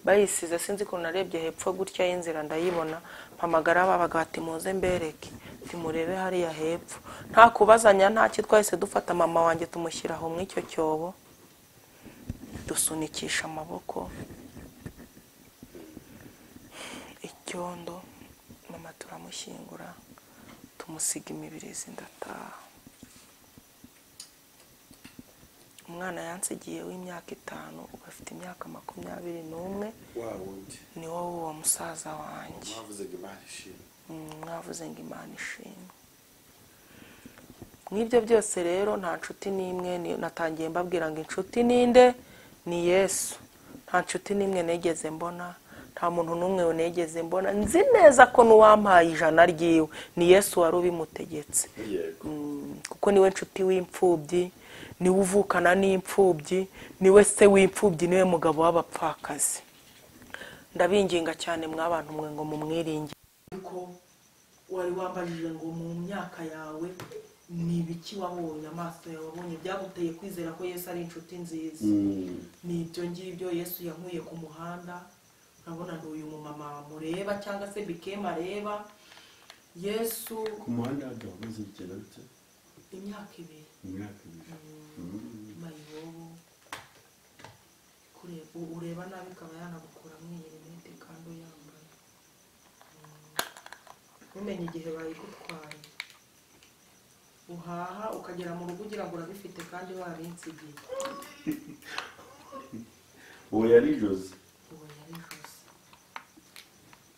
Bayisize sinzi ko narebye hepfo gutya y'inzira ndayibona, mpamagara babaga ati muze mbereke, timurebe hariya hepfo. Nta kubazanya nta kitwahise dufata mama wanjye tumushyiraho mu icyo cyobo, dusunikisha amaboko icyondo, mama turamushyingura tumusiga imibirizi ndataha. Umwana yansigiye w'imyaka 5 ugafite imyaka 21. Ni wowe uwo musaza wanjye. Mwavuze ngo Imana ishimwe. Mw'ibyo byose rero nta nshuti n'imwe natangiye mbabwira ngo inshuti ninde ni Yesu. Nta nshuti n'imwe negeze mbona, nta muntu n'umwe negeze mbona. Nzi neza ko n'uwampaye 100 ryiwe ni Yesu wari ubimutegetse. Kuko niwe nshuti w'imfubyi, niwe uvukana n'imfubyi, niwe se w'imfubyi, niwe mugabo w'abapfakazi. Ndabinginga cyane mwabantu mwe ngo mumwiringe. Ko wari wambajije ngo mu myaka yawe ni biki wabonye, amaso yawe wabonye byaguteye kwizera ko Yesu ari inshuti nziza? Ni ibyo ngibyo. Yesu yankuye ku muhanda, urabona nduyu mumama mureba cyangwa se bikema areba. Yesu ku muhanda agabuze igera bite? Imyaka 2. Mayibobo kureba ureba nabi kaba yanagukura mwiyirinde kandi uyambaye. Umenye igihe bayigutwaye, uhaha ukagera mu rugo ugira ngo urabifite kandi warinsigiye. Uwo yari Jose.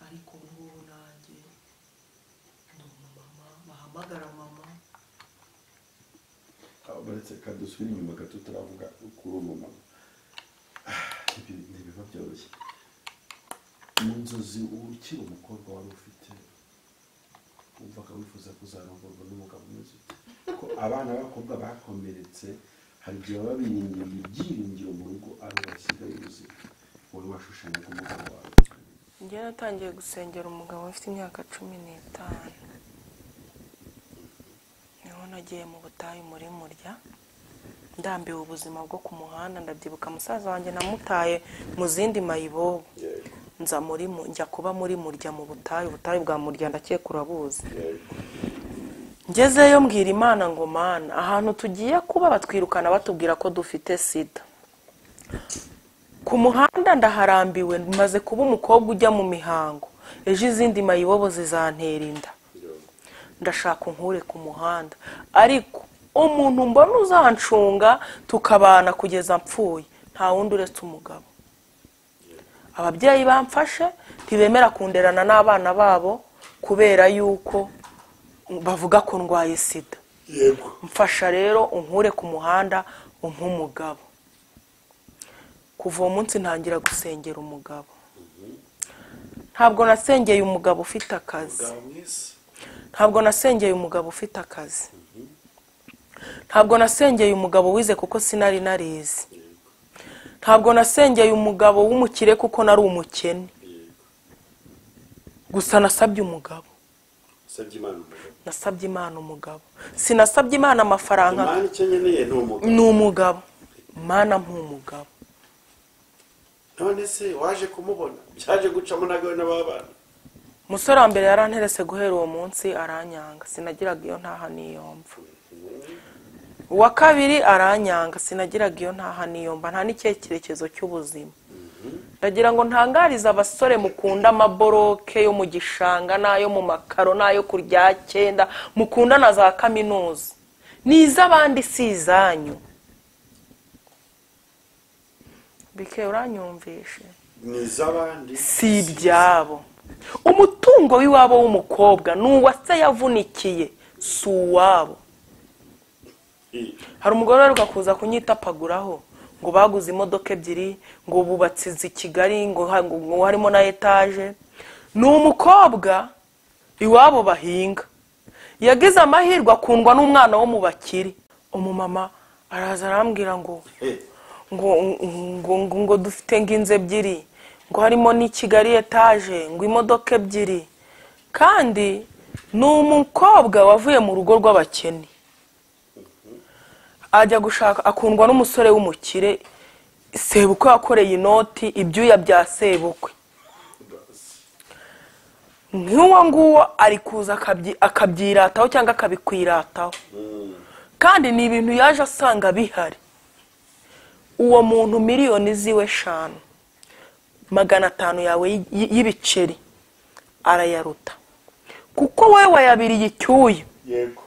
Ariko ngubu nanjye ndi umumama bahamagara mama. Baretse kadusubira inyuma gato turavuga kuri umumama. Ntibiba byoroshye. Mu nzozi ukiri umukobwa wari ufite wumvaga wifuza kuzarongorwa n'umugabo umeze ute? Ko abana b'abakobwa bakomeretse hari igihe baba biringiye ibyiringiro mu rugo ari basigaye ubuzima. Wowe washushanyaga umugabo wawe? njye natangiye gusengera umugabo mfite imyaka 15 niho nagiye mu butayu muri Murya ndambiwe ubuzima bwo ku muhanda. Ndabyibuka musaza wanjye namutaye mu zindi mayibobo nza muri njya kuba muri Murya mu butayu bwa Murya ndakeka urabuzi. Ngezeyo mbwira Imana ngo Mana ahantu tugiye kuba batwirukana batubwira ko dufite sida. Ku muhanda ndaharambiwe maze kuba umukobwa ujya mu mihango ejo izindi mayibobo zizantera inda. Ndashaka unkure ku muhanda ariko umuntu mbona uzancunga tukabana kugeza mpfuye nta wundi uretse umugabo. Ababyeyi bamfashe ntibemera kunderana n'abana babo kubera yuko bavuga ko ndwaye sida. Yego. Mfasha rero unkure ku muhanda umpa umugabo. Kuva uwo munsi ntangira gusengera umugabo. Ntabwo nasengeye umugabo ufite akazi. Ntabwo nasengeye umugabo ufite akazi. Ntabwo nasengeye umugabo wize kuko sinari narize. Ntabwo nasengeye umugabo w'umukire kuko nari umukene. Gusa nasabye umugabo. Nasabye Imana umugabo. Sinasabye Imana amafaranga. Imana icyo nkeneye ni umugabo. Imana mpa umugabo. None se waje kumubona byaje gucamo nagawe n'ababana? Musore wa mbere yaranterese guhera uwo munsi aranyanga sinagiraga iyo ntaha niyomva. Uwa kabiri aranyanga sinagiraga iyo ntaha niyomba nta n'icyerekezo cy'ubuzima. Ndagira ngo ntangariza abasore mukunda amaboroke yo mu gishanga nayo mu makaro nayo kurya cyenda mukunda na za kaminuza niza abandi sizanyu. Bike uranyumvishe? Niza abandi si ibyabo. Umutungo w'iwabo w'umukobwa n'uwase yavunikiye si uwabo. Hari umugore aruka kuza kunyitapaguraho ngo baguze imodoka ebyiri ngo bubatse i Kigali ngo harimo na etage. Ni umukobwa iwabo bahinga yagize amahirwe akundwa n'umwana wo mu bakiri. Umumama araza arambwira ngo ngo dufite nginze ebyiri ngo harimo ni Kigali etage ngo imodoka ebyiri kandi ni umukobwa wavuye mu rugo rw'abakene ajya gushaka akundwa n'umusore w'umukire. Sebukwe yakoreye inoti ibyuya bya sebukwe. Nk'uwo nguwo ari kuza akabyirataho cyangwa akabikwirataho kandi ni ibintu yaje asanga bihari. Uwo muntu miliyoni ziwe 5 500 yawe y'ibiceri arayaruta kuko wewe wayabiriye icyuya. Yego.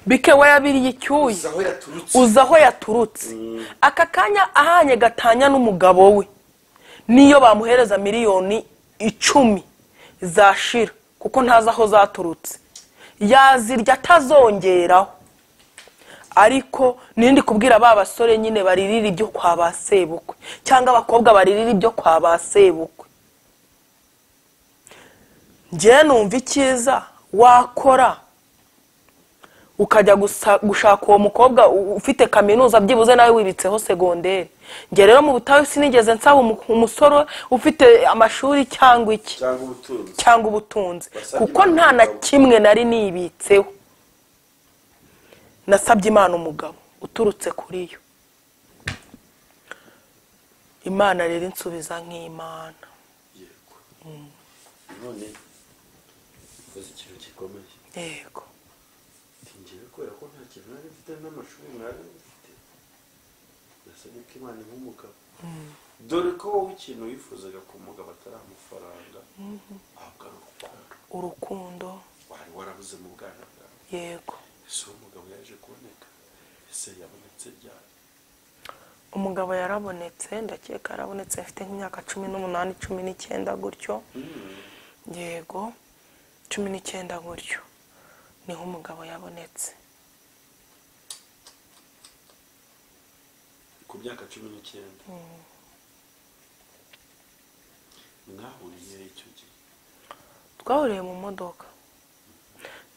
Bike wayabiriye icyuya uzaho yaturutse. Aka kanya ahanye gatanya n'umugabo we niyo bamuhereza miliyoni 10 zashira kuko ntaza aho zaturutse yazirya atazongeraho. Ariko nindi kubwira ba basore nyine baririra ibyo kwa basebukwe cyangwa abakobwa baririra ibyo kwa basebukwe. Nje numva ikiza wakora ukajya gushaka uwo mukobwa ufite kaminuza byibuze nawe wibitseho segonderi. Nge rero mu butayu sinigeze nsaba umusoro ufite amashuri cyangwa iki cyangwa ubutunzi kuko nta na kimwe nari nibitseho. Nasabye Imana umugabo uturutse kuri yo. Imana rero insubiza nk'Imana. Yego. None koze ikintu gikomeye. Yego. Tingiye kubera ko nta kintu nari mfite n'amashuri nari mfite. Nasabye ko Imana nk'umugabo. Dore ko wowe ikintu wifuzaga ku mugabo atari amafaranga ahubwo urukundo wari warabuze mu bwana bwawe. Yego. Ese umugabo yaje kuboneka? Ese yabonetse ryari? Umugabo yarabonetse ndakeka yarabonetse afite nk'imyaka 18 19 gutyo. Yego 19 gutyo niho umugabo yabonetse. Ku myaka 19. Mwahuriye icyo gihe? Twahuriye mu modoka.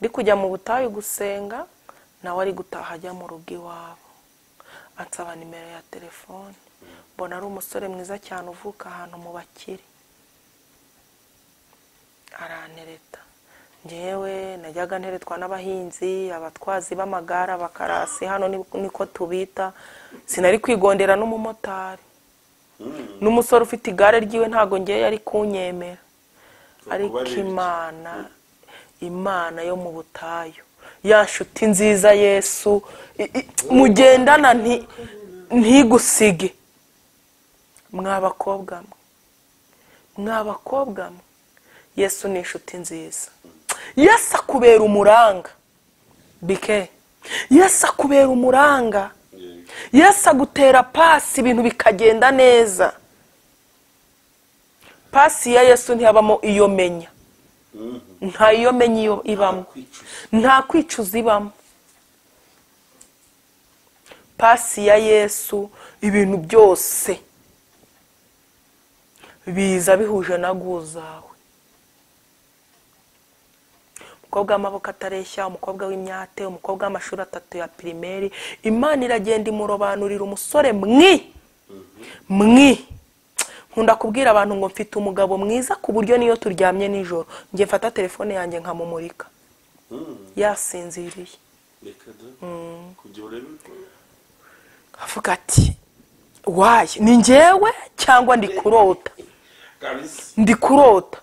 ndi kujya mu butayu gusenga, nawe ari gutaha ajya mu rugo iwabo, ansaba nimero ya telefone. Mbona ari umusore mwiza cyane uvuka ahantu mu bakire, arantereta. Njyewe najyaga nteretwa n'abahinzi, abatwazi b'amagare, abakarasi, hano niko tubita. Sinari kwigondera n'umumotari. N'umusore ufite igare ryiwe ntago ngiye yari kunyemera. Ariko Imana yo mu butayu, ya nshuti nziza Yesu, mugendana ntigusige. Mwabakobwa mwe, Yesu ni inshuti nziza. Yesu akubera umuranga bike, Yesu akubera umuranga, Yesu agutera pasi ibintu bikagenda neza. Pasi ya Yesu ntiyabamo iyo menya, nta iyo menya iyo ibamo, nta kwicuza ibamo. Pasi ya Yesu ibintu byose biza bihuje na guzawe. Umukobwa w'amaboko atareshya, umukobwa w'imyate, umukobwa w'amashuri 3 ya primaire, Imana iragenda imurobanurira umusore mwi. Nkunda kubwira abantu ngo mfite umugabo mwiza ku buryo niyo turyamye nijoro ngiye mfata telefone yanjye nkamumurika yasinziriye. Avuga ati waye ni njyewe cyangwa ndi kurota? Ndi kurota.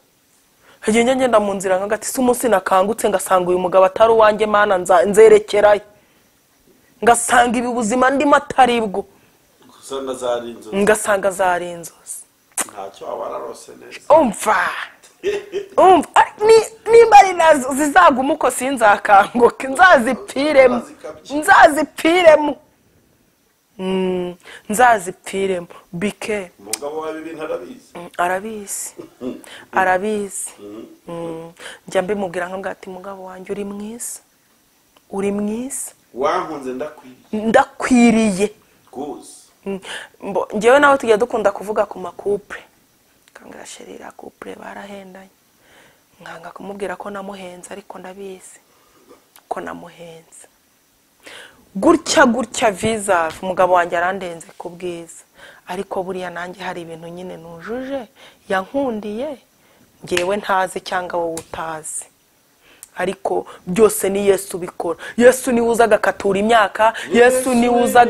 Hagenda ngenda mu nzira nkagati se umunsi nakangutse ngasanga uyu mugabo atari uwanjye, Mana nzerekerayo, ngasanga ibi buzima ndimo ataribwo, ngasanga zari inzozi. Ntacyo abararose neza. Umva nimba ari nazo zizaguma uko sinzakanguke, nzazipfiremo. Bike umugabo wawe ibintu arabizi. Njya mbimubwira nk'ngati mugabo wanjye uri mwiza, wankunze ndakwiriye. Njyewe nawe tujya dukunda kuvuga ku makupure, kanga sherira couple barahendanye, nkanga kumubwira ko namuhenze, ariko ndabizi ko namuhenze. Gutya visa umugabo wanjye arandenze ku bwiza, ariko buriya nanjye hari ibintu nyine nujuje yankundiye ngewe ntazi cyangwa wowe utazi, ariko byose ni Yesu bikora. Yesu ni uza agakatura imyaka, Yesu ni uza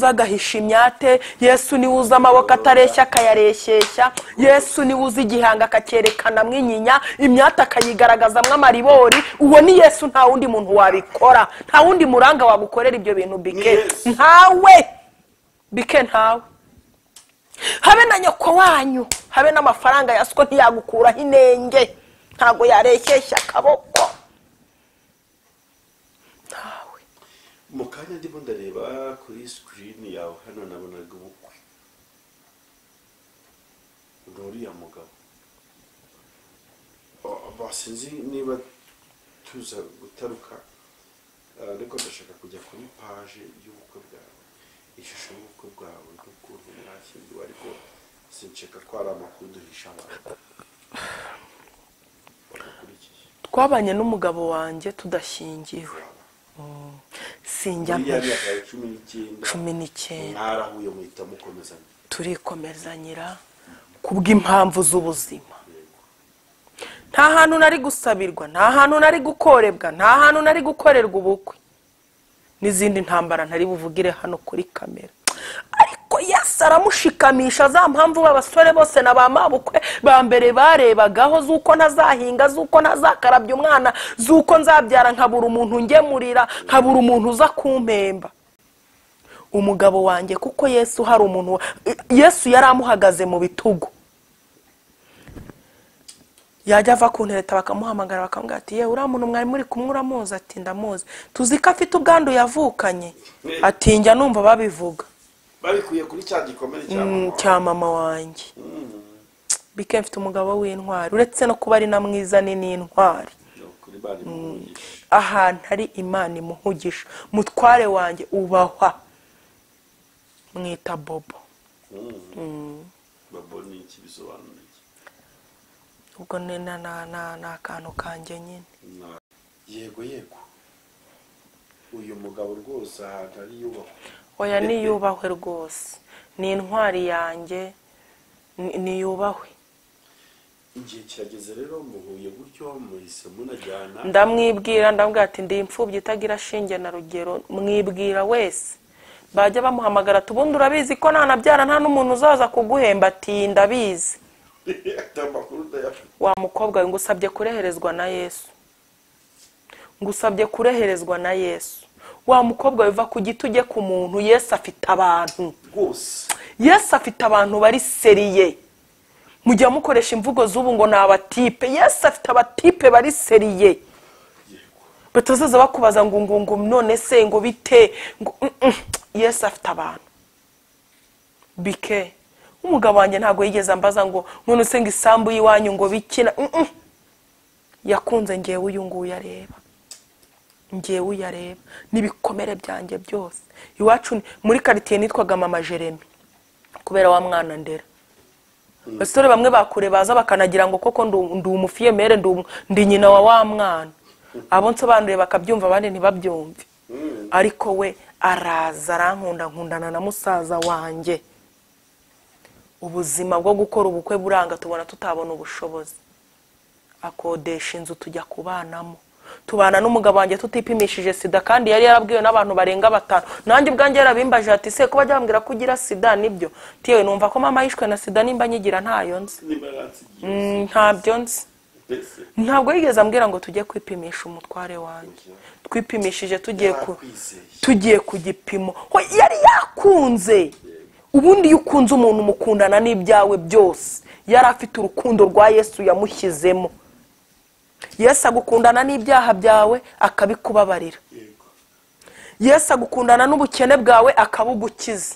agahisha imyate, Yesu ni uza amaboko atareshya akayareshyeshya, Yesu ni uza igihanga akacyerekana mwinyinya, imyate akayigaragazamwo amaribori. Uwo ni Yesu, nta wundi muntu wabikora, nta wundi muranga wagukorera ibyo bintu bike. Ntawe bike, ntawe. Habe na nyoko wanyu, habe n'amafaranga yasiko ntiyagukuraho inenge, ntago yarekeshya akaboko. Ntawe. Mukanya ndimo ndareba kuri screen yawe hano nabonaga ubukwe. Uriya mugabo. Basinzi niba tuza gutaruka, ariko ndashaka kujya kuri page y'ubukwe bwawe, ishusho y'ubukwe bwawe n'ukuntu mwashyingiwe, ariko sinshaka ko ari amakuru duhisha abantu. Twabanye n'umugabo wanjye tudashingiwe. Sinjya mpesha 19 mwarahuye muhita mukomezanya. Turikomezanyira kubw'impamvu z'ubuzima. Nta hantu nari gusabirwa, nta hantu nari gukorebwa, nta hantu nari gukorerwa ubukwe, n'izindi ntambara ntari buvugire hano kuri kamera. Ariko Yesu aramushikamisha za mpamvu b'abasore bose na ba mabukwe ba mbere barebagaho, zuko ntazahinga, zuko ntazakarabya umwana, zuko nzabyara nkabura umuntu ngemurira, nkabura umuntu uza kumpemba. Umugabo wanjye kuko Yesu hari umuntu, Yesu yaramuhagaze mu bitugu. Yajya ava kuntereta bakamuhamagara bakamubwira ati ye uriya muntu mwari muri kumwe uramuzi? Ati ndamuzi. Tuzi ko afite ubwandu yavukanye? Ati njya numva babivuga. Babikuye kuri cya gikomere cya mama wanjye. Bike mfite umugabo w'intwari, uretse no kuba ari na mwiza ni n'intwari. Ahantu hari Imana imuhugisha. Mutware wanjye ubahwa, mwita Bobo. Bobo ni iki bisobanura? ubwo ni na akantu kanjye nyine. Yego yego, uyu mugabo rwose ahantu ari yubahwe. Oya niyubahwe rwose, ni intwari yanjye, niyubahwe. Igihe kirageze rero muhuye gutyo muhise munajyana. Ndamwibwira ndambwira ati ndi imfubyi itagira shinge na rugero, mwibwira wese bajya bamuhamagara tubundi urabizi ko nanabyara nta n'umuntu uzaza kuguhemba, ati ndabizi. Wa mukobwa ngusabye kureherezwa na Yesu, ngusabye kureherezwa na Yesu. Wa mukobwa biva ku giti ujye ku muntu. Yesu afite abantu rwose, Yesu afite abantu bari seriye. Mujya mukoresha imvugo z'ubu ngo n'abatipe. Yesu afite abatipe bari seriye, batazaza bakubaza ngo none se ngo bite ngo Yesu afite abantu. Bike umugabo wanjye ntago yigeze ambaza ngo none se ngo isambu yiwanyu ngo bikina. Yakunze ngewe uyu nguyu areba, ngewe uyareba nibikomere byanjye byose. Iwacu muri quartier nitwaga Mama Jeremy kubera wa mwana ndera. Basore bamwe bakure baza bakanagira ngo koko ndi umufiyemere, ndi nyina wa mwana. Abo nsobanuriye bakabyumva abandi ntibabyumve. Ariko we araza arankunda, nkundana na musaza wanjye. Ubuzima bwo gukora ubukwe buranga, tubona tutabona ubushobozi. Akodesha inzu tujya kubanamo. Tubana n'umugabo wanjye tutipimishije sida, kandi yari yarabwiwe n'abantu barenga 5. Nanjye ubwanjye yarabimbaje ati se kuba byambwira kugira sida nibyo. Tiye numva ko mama yishwe na sida, nimba nyigira ntayo nzi. Ntabyo nzi. Ntabwo yigeze ambwira ngo tujye kwipimisha umutware wanjye. Twipimishije tugiye ku gipimo. Yari yakunze. Ubundi iyo ukunze umuntu mukundana n'ibyawe byose. Yari afite urukundo rwa Yesu yamushyizemo. Yesu agukundana n'ibyaha byawe akabikubabarira. Yesu agukundana n'ubukene bwawe akabugukiza.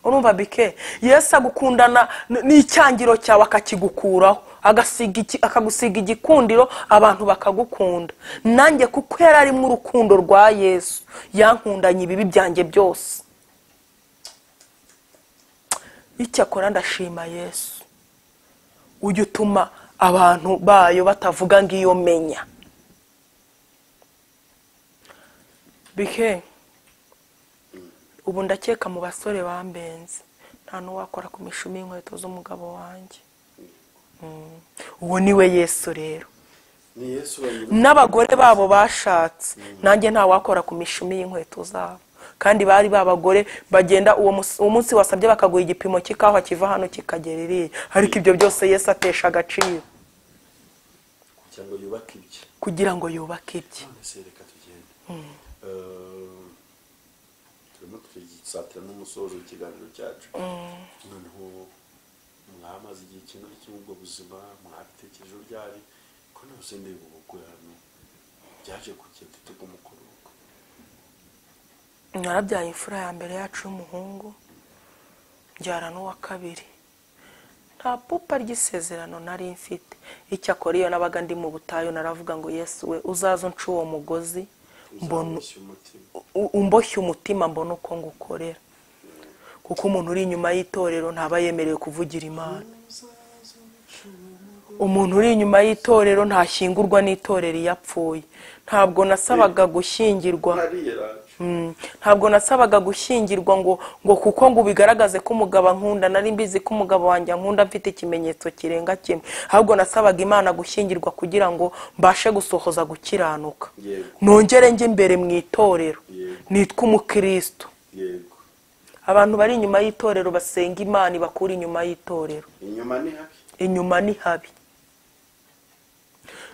Urumva Bike? Yesu agukundana n'icyangiro cyawe akakigukuraho, akagusiga igikundiro, abantu bakagukunda. Nanjye kuko yari ari mu rukundo rwa Yesu yankundanye ibibi byanjye byose. Icyakora ndashima Yesu, ujya utuma abantu bayo batavuga ngo iyo menya. Bike ubu ndakeka mu basore bambenze nta n'uwakora ku mishumi y'inkweto z'umugabo wanjye. Uwo niwe Yesu rero. N'abagore babo bashatse nanjye nta wakora ku mishumi y'inkweto zabo, kandi bari babagore bagenda uwo munsi wasabye bakaguha igipimo cy'ikawa kiva hano kikagera iriya. Ariko ibyo byose Yesu atesha agaciro kugira ngo yubake ibye. Turimo tugisatira n'umusozo w'ikiganiro cyacu. Noneho mwamaze igihe kingana cy'ubwo buzima, mwabitekereje ryari ko nose ndeba ubukwe hano byaje kugenda tugo mukuruko. Narabyaye imfura ya mbere yacu y'umuhungu, njyana n'uwa kabiri. Nta pupa ry'isezerano nari mfite. Icyakora iyo nabaga ndi mu butayu naravuga ngo Yesu we uzaza unca uwo mugozi umboshye umutima mbona uko ngukorera. Kuko umuntu uri inyuma y'itorero ntaba yemerewe kuvugira Imana. Umuntu uri inyuma y'itorero ntashyingurwa n'itorero yapfuye. Ntabwo nasabaga gushyingirwa. Ntabwo nasabaga gushyingirwa ngo kuko ngo bigaragaze ko umugabo nkunda. Nari mbizi ko umugabo wanjye nkunda mfite ikimenyetso kirenga kimwe. Ahubwo nasabaga Imana gushyingirwa kugira ngo mbashe gusohoza gukiranuka. Nongere njye imbere mu itorero nitwa umukristo. Abantu bari inyuma y'itorero basenga Imana bakura inyuma y'itorero. Inyuma ni habi.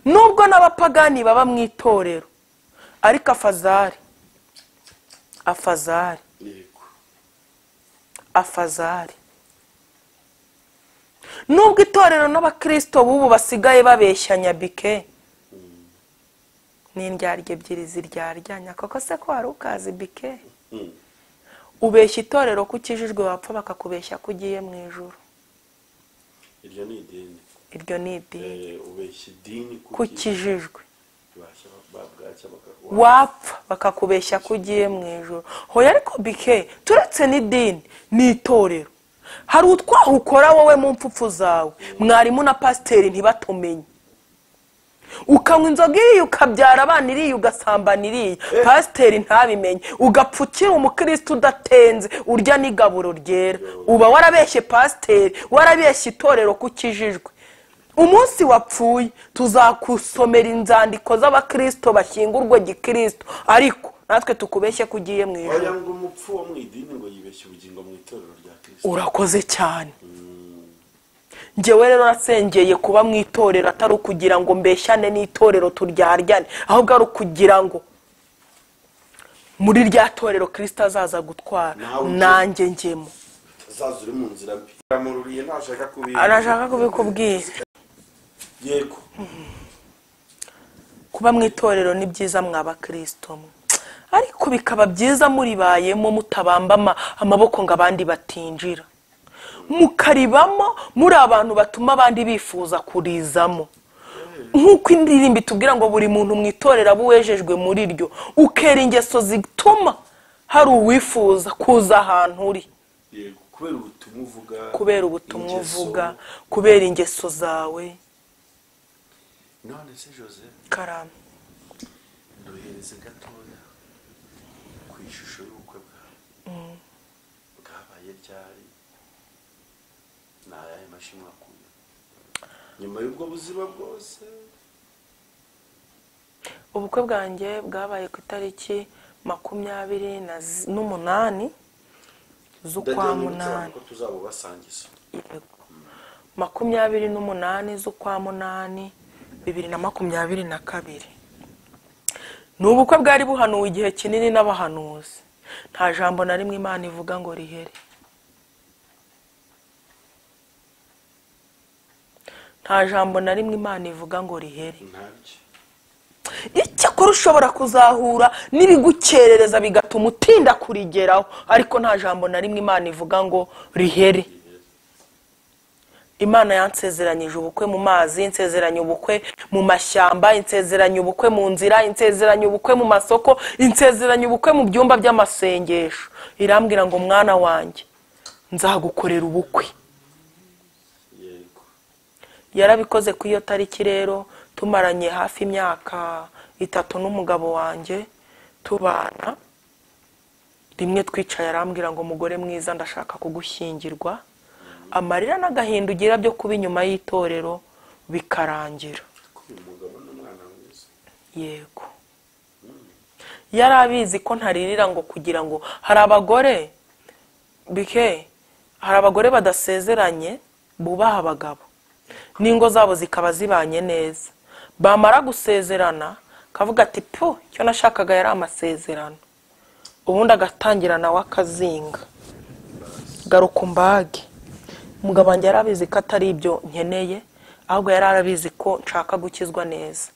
Nubwo n'abapagani baba mu itorero, ariko afazari. Nubwo itorero n'abakristo bubu basigaye babeshyanya Bike, n'indyarya ebyiri ziryaryanya. Koko se ko wari ukazi Bike? Ubeshya itorero ko ukijijwe wapfa bakakubeshya ko ugiye mu ijuru. Iryo ni idini. Ubeshya idini ko ukijijwe wapfa bakakubeshya ko ugiye mu ijuru. Hoya ariko Bike turetse n'idini n'itorero hari utwaho ukora wowe mu mpfupfu zawe mwarimu na pasiteri ntibatumenye, ukanywa inzoga iriya ukabyara abana iriya ugasambana iriya pasiteri ntabimenye, ugapfukira umukristo udatenze urya n'igaburo ryera, uba warabeshye pasiteri, warabeshye itorero ko ukijijwe. Umunsi wapfuye tuzakusomera inzandiko z'abakristo bashyingurwe gikristo, ariko natwe tukubeshye ko ugiye mu ijuru. oya ngo umupfu wo mu idini ngo yibeshye ubugingo mu itorero rya Kristo. Urakoze cyane. Njyewe rero nasengeye kuba mu itorero atari ukugira ngo mbeshyane n'itorero turyaryane, ahubwo ari ukugira ngo muri rya torero Kristo azaza gutwara nanjye njyemo. Azaza uri mu nzira mbi. Aramururiye arashaka kubikubwira. Yego. Kuba mu itorero ni byiza mwaba Kristo, ariko bikaba byiza muribayemo mutabamba amaboko ngo abandi batinjira, mukaribamo muri abantu batuma abandi bifuza kurizamo. Nk'uko indirimbo itubwira ngo buri muntu mu itorero aba uwejejwe muri ryo, ukera ingeso zituma hari uwifuza kuza ahantu uri. Yego, kubera ubutumwa uvuga, kubera ingeso zawe. None se Joseph, karame, nduhereze gatoya ku ishusho y'ubukwe bwawe. Bwabaye ryari? Nayahe mashimwe akuye nyuma y'ubwo buzima bwose? Ubukwe bwanjye bwabaye ku itariki 28 z'ukwa munani. Ko tuzabubasangiza. Yego. 28 z'ukwa munani 2022. Ni ubukwe bwari buhanuwe igihe kinini n'abahanuzi. Nta jambo na rimwe Imana ivuga ngo rihere. Nta jambo na rimwe Imana ivuga ngo rihere. Icyakora ushobora kuzahura n'ibigukerereza bigatuma utinda kurigeraho, ariko nta jambo na rimwe Imana ivuga ngo rihere. Imana yansezeranyije ubukwe mu mazi, insezeranya ubukwe mu mashyamba, insezeranya ubukwe mu nzira, insezeranya ubukwe mu masoko, insezeranya ubukwe mu byumba by'amasengesho. Irambwira ngo mwana wanjye nzagukorera ubukwe. Yarabikoze ku iyo tariki rero, tumaranye hafi imyaka 3 n'umugabo wanjye tubana. Rimwe twicaye arambwira ngo mugore mwiza ndashaka kugushyingirwa. Amarira n'agahinda ugira byo kuba inyuma y'itorero bikarangira. Yego. Yarabizi ko ntaririra ngo kugira ngo hari abagore hari abagore badasezeranye bubaha abagabo, n'ingo zabo zikaba zibanye neza. Bamara gusezerana kavuga ati po cyo nashakaga yari amasezerano, ubundi agatangira nawe akazinga garuka mbage. Umugabo wanjye yarabizi ko atari ibyo nkeneye, ahubwo yarabizi ko nshaka gukizwa neza,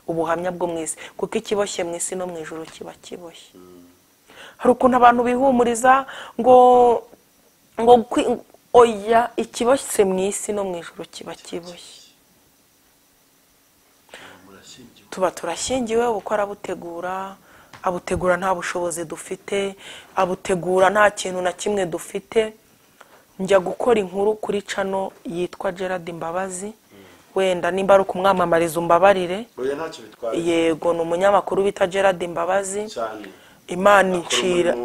ubuhamya bwo mwisi, kuko ikiboshye mwisi no mwijuru kiba kiboshye. Hari ukuntu abantu bihumuriza ngo oya ikiboshye mwisi no mwijuru kiba kiboshye. Tuba turashyingiwe, uko arabutegura, abutegura nta bushobozi dufite, abutegura nta kintu na kimwe dufite. Njya gukora inkuru kuri channel yitwa Gerard Mbabazi, wenda nimba ari kumwamamariza umbabarire. Oya ntacyo bitwaye. Yego, ni umunyamakuru bita Gerard Mbabazi. Imana incira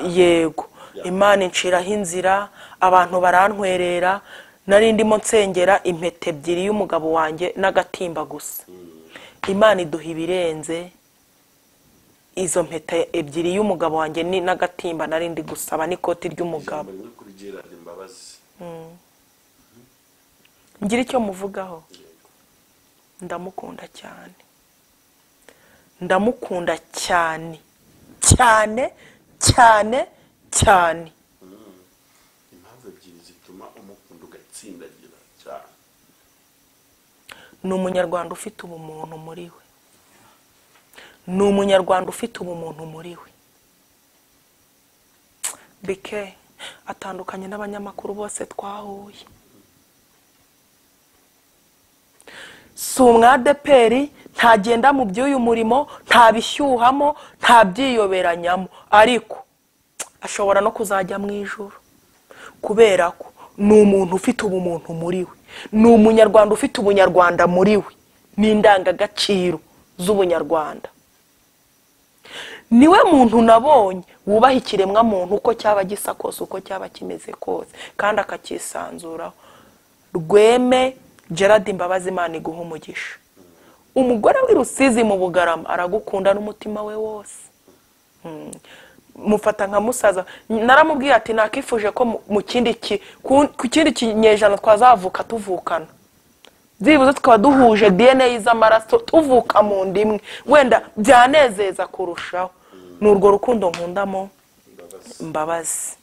yego, Imana inciraho inzira, abantu barantwerera. Nari ndimo nsengera impete ebyiri y'umugabo wanjye n'agatimba gusa. Imana iduha ibirenze izo mpete ebyiri y'umugabo wanjye ni n'agatimba nari ndi gusaba n'ikoti ry'umugabo. Ngira icyo muvugaho. Ndamukunda cyane. Ndamukunda cyane. Cyane cyane cyane. Impamvu ebyiri zituma umukunda ugatsindagira cyane. Ni umunyarwanda ufite ubumuntu muri we. Ni umunyarwanda ufite ubumuntu muri we. Bike atandukanye n'abanyamakuru bose twahuye. Si umwadeperi, ntagenda mu by'uyu murimo, ntabishyuhamo, ntabyiyoberanyamo, ariko ashobora no kuzajya mu ijuru. kubera ko ni umuntu ufite ubumuntu muri we, ni umunyarwanda ufite ubunyarwanda muri we n'indangagaciro z'ubunyarwanda. Niwe muntu nabonye wubaha ikiremwa muntu uko cyaba gisa kose, uko cyaba kimeze kose, kandi akakisanzuraho. Rweme Gerard Mbabazi, Imana iguha umugisha. Umugore w'i Rusizi mu Bugarama aragukunda n'umutima we wose. Mufata nka musaza. Naramubwiye ati nakifuje ko mu kindi kinyejana twazavuka tuvukana, byibuze tukaba duhuje DNA z'amaraso, tuvuka mu ndimwe, wenda byanezeza kurushaho. N'urwo rukundo nkundamo Mbabazi.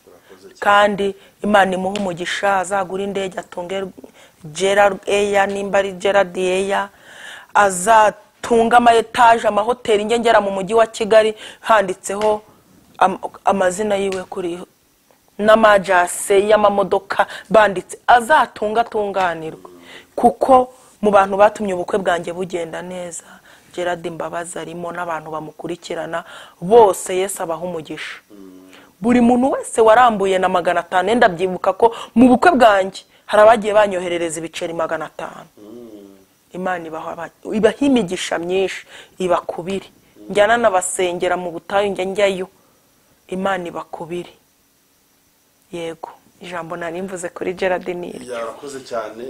Kandi Imana imuha umugisha, azagura indege atunge Gerard Air, nimba ari Gerard Air, azatunga ama etage, amahoteli ngengera mu mujyi wa Kigali handitseho amazina yiwe kuri n'amajase y'amamodoka banditse, azatunga tunganirwa. Kuko mu bantu batumye ubukwe bwanjye bugenda neza, Gerard Mbabazi arimo, n'abantu bamukurikirana bose. Yesu abaha umugisha. Buri muntu wese warambuye na 500, ndabyibuka ko mu bukwe bwanjye hari abagiye banyoherereza ibiceri 500. Imana ibaha imigisha myinshi, ibakubiri. Njyana n'abasengera mu butayu njyayo, Imana ibakubiri. Yego, ijambo nari mvuze kuri Gerard Nili. Yarakoze cyane.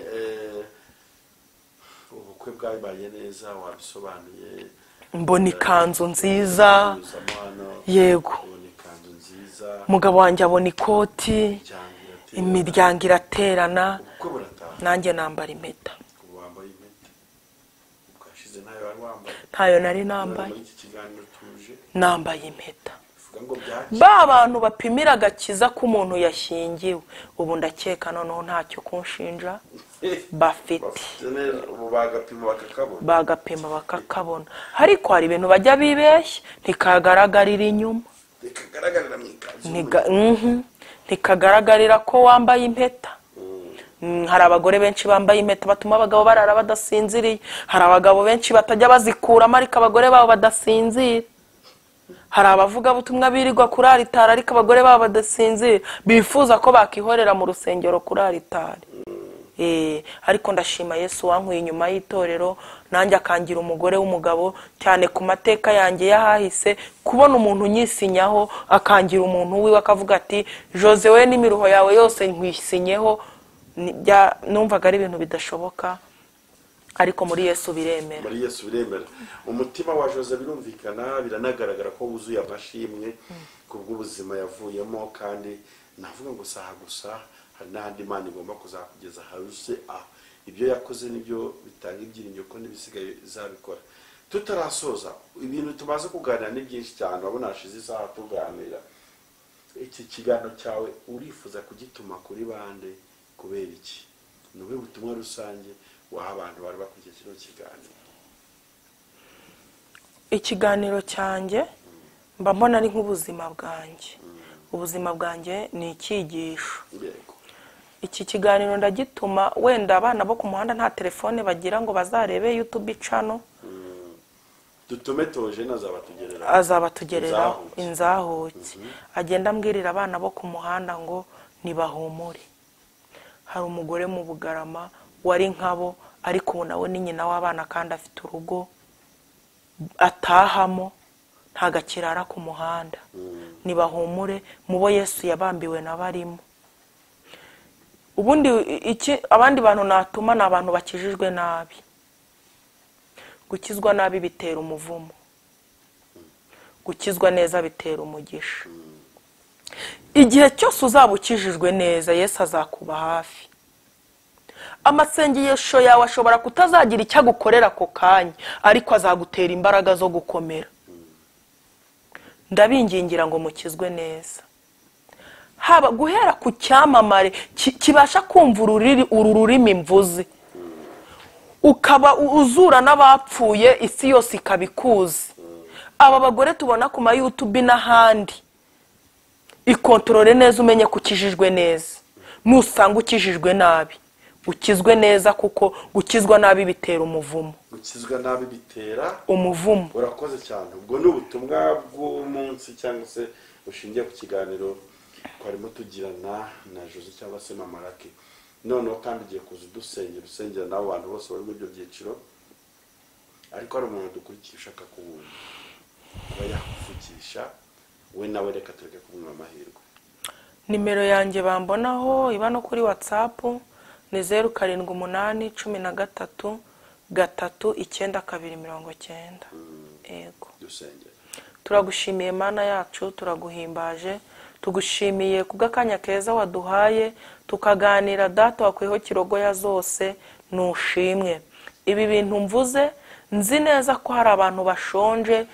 Ubukwe bwabaye neza, wabisobanuye. Mbona ikanzu nziza. Yego, mugabo wanjye abona ikoti, imiryango iraterana, nanjye nambara impeta. Ntayo nari nambaye, nambaye impeta. Ba bantu bapimira agakiza k'umuntu yashyingiwe, ubu ndakeka noneho ntacyo kunshinja bafite. Bagapima bakakabona. Ariko hari ibintu bajya bibeshya ntikagaragarira inyuma, ntikagaragarira ko wambaye impeta. Hari abagore benshi bambaye impeta batuma abagabo barara badasinziriye. Hari abagabo benshi batajya bazikuramo ariko abagore babo badasinzira. Hari abavuga butumwa birirwa kuri alitari ariko abagore babo badasinzira, bifuza ko bakihorera mu rusengero kuri alitari. Ariko ndashima Yesu wankuye inyuma y'itorero, nanjye akangira umugore w'umugabo, cyane ku mateka yanjye yahahise, kubona umuntu unyisinyaho akangira umuntu wiwe akavuga ati Jose we n'imiruho yawe yose nkwisinyeho. Numvaga ari ibintu bidashoboka, ariko muri Yesu biremera. Muri Yesu biremera. Umutima wa Jose birumvikana, biranagaragara ko wuzuye amashimwe kubw'ubuzima yavuyemo, kandi navuga ngo saha gusa hari n'ahandi Imana igomba kuzakugeza haruse. Ibyo yakoze nibyo bitanga ibyiringiro ko n'ibisigaye izabikora. Tutarasoza ibintu tumaze kuganira ni byinshi cyane, wabona hashize isaha tuganira. Iki kiganiro cyawe urifuza kugituma kuri bande kubera iki? Nube butumwa rusange waha abantu bari bakurikiye kino kiganiro. Ikiganiro cyanjye mba mbona ari nk'ubuzima bwanjye. Ubuzima bwanjye ni icyigisho. Iki kiganiro ndagituma wenda abana bo ku muhanda nta telefone bagira ngo bazarebe YouTube channel. Dutume toje azabatugerera inzahuke. Agenda ambwirira abana bo ku muhanda ngo nibahumure. Hari umugore mu Bugarama wari nkabo, ariko ubu nawe ni nyina w'abana kandi afite urugo atahamo, ntagakirara ku muhanda. Nibahumure mubo Yesu yabambiwe nabarimo. Ubundi abandi bantu natuma ni abantu bakijijwe nabi. Gukizwa nabi bitera umuvumo, gukizwa neza bitera umugisha. Igihe cyose uzaba ukijijwe neza, Yesu azakuba hafi. Amasengesho yawe ashobora kutazagira icyo agukorera ako kanya, ariko azagutera imbaraga zo gukomera. Ndabingingira ngo mukizwe neza. Haba guhera ku cyamamare kibasha kumva uru rurimi mvuze, ukaba uzura n'abapfuye, isi yose ikabikuzi. Aba bagore tubona ku ma YouTube n'ahandi, ikontorore neza umenye kukijijwe neza. Nusanga ukijijwe nabi, ukizwe neza, kuko gukizwa nabi bitera umuvumo. Gukizwa nabi bitera umuvumo. Urakoze cyane. Ubwo ni ubutumwa bw'umunsi cyangwa se ushingiye ku kiganiro twarimo tugirana na Jose cyangwa se Mama Lucky. Noneho kandi ugiye kuza udusengera n'abo bantu bose bari muri ibyo byiciro, ariko hari umuntu dukurikira ushaka kuba yakuvugisha, we nawe reka tureke kumwe amahirwe. Nimero yanjye bambonaho iba no kuri WhatsApp ni 0788 Yego. Dusengera. Turagushimiye Mana yacu, turaguhimbaje, tugushimiye kubw'akanya keza waduhaye tukaganira data wakweho kirogoya zose, nushimwe. Ibi bintu mvuze nzi neza ko hari abantu bashonje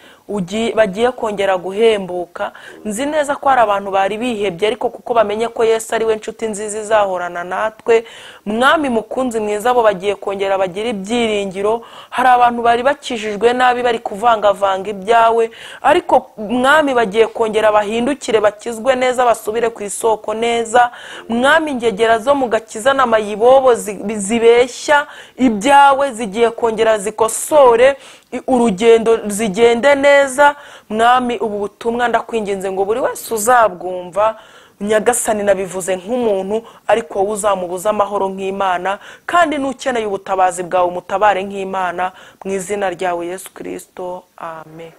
bagiye kongera guhembuka, nzi neza ko hari abantu bari bihebye ariko kuko bamenye ko Yesu ari we nshuti nziza izahorana natwe. Mwami mukunzi mwiza, abo bagiye kongera bagira ibyiringiro. Hari abantu bari bakijijwe nabi bari kuvangavanga ibyawe, ariko Mwami bagiye kongera bahindukire bakizwe neza, basubire ku isoko neza. Mwami ingegera zo mu gakiza n'amayibobo zibeshya ibyawe zigiye kongera zikosore urugendo zigende neza. Mwami ubu butumwa ndakwinginze ngo buri wese uzabwumva, Nyagasani nabivuze nk'umuntu ariko wowe uzamubuza amahoro nk'Imana, kandi nukeneye ubutabazi bwawe umutabare nk'Imana, mu izina ryawe Yesu Kristo, amen.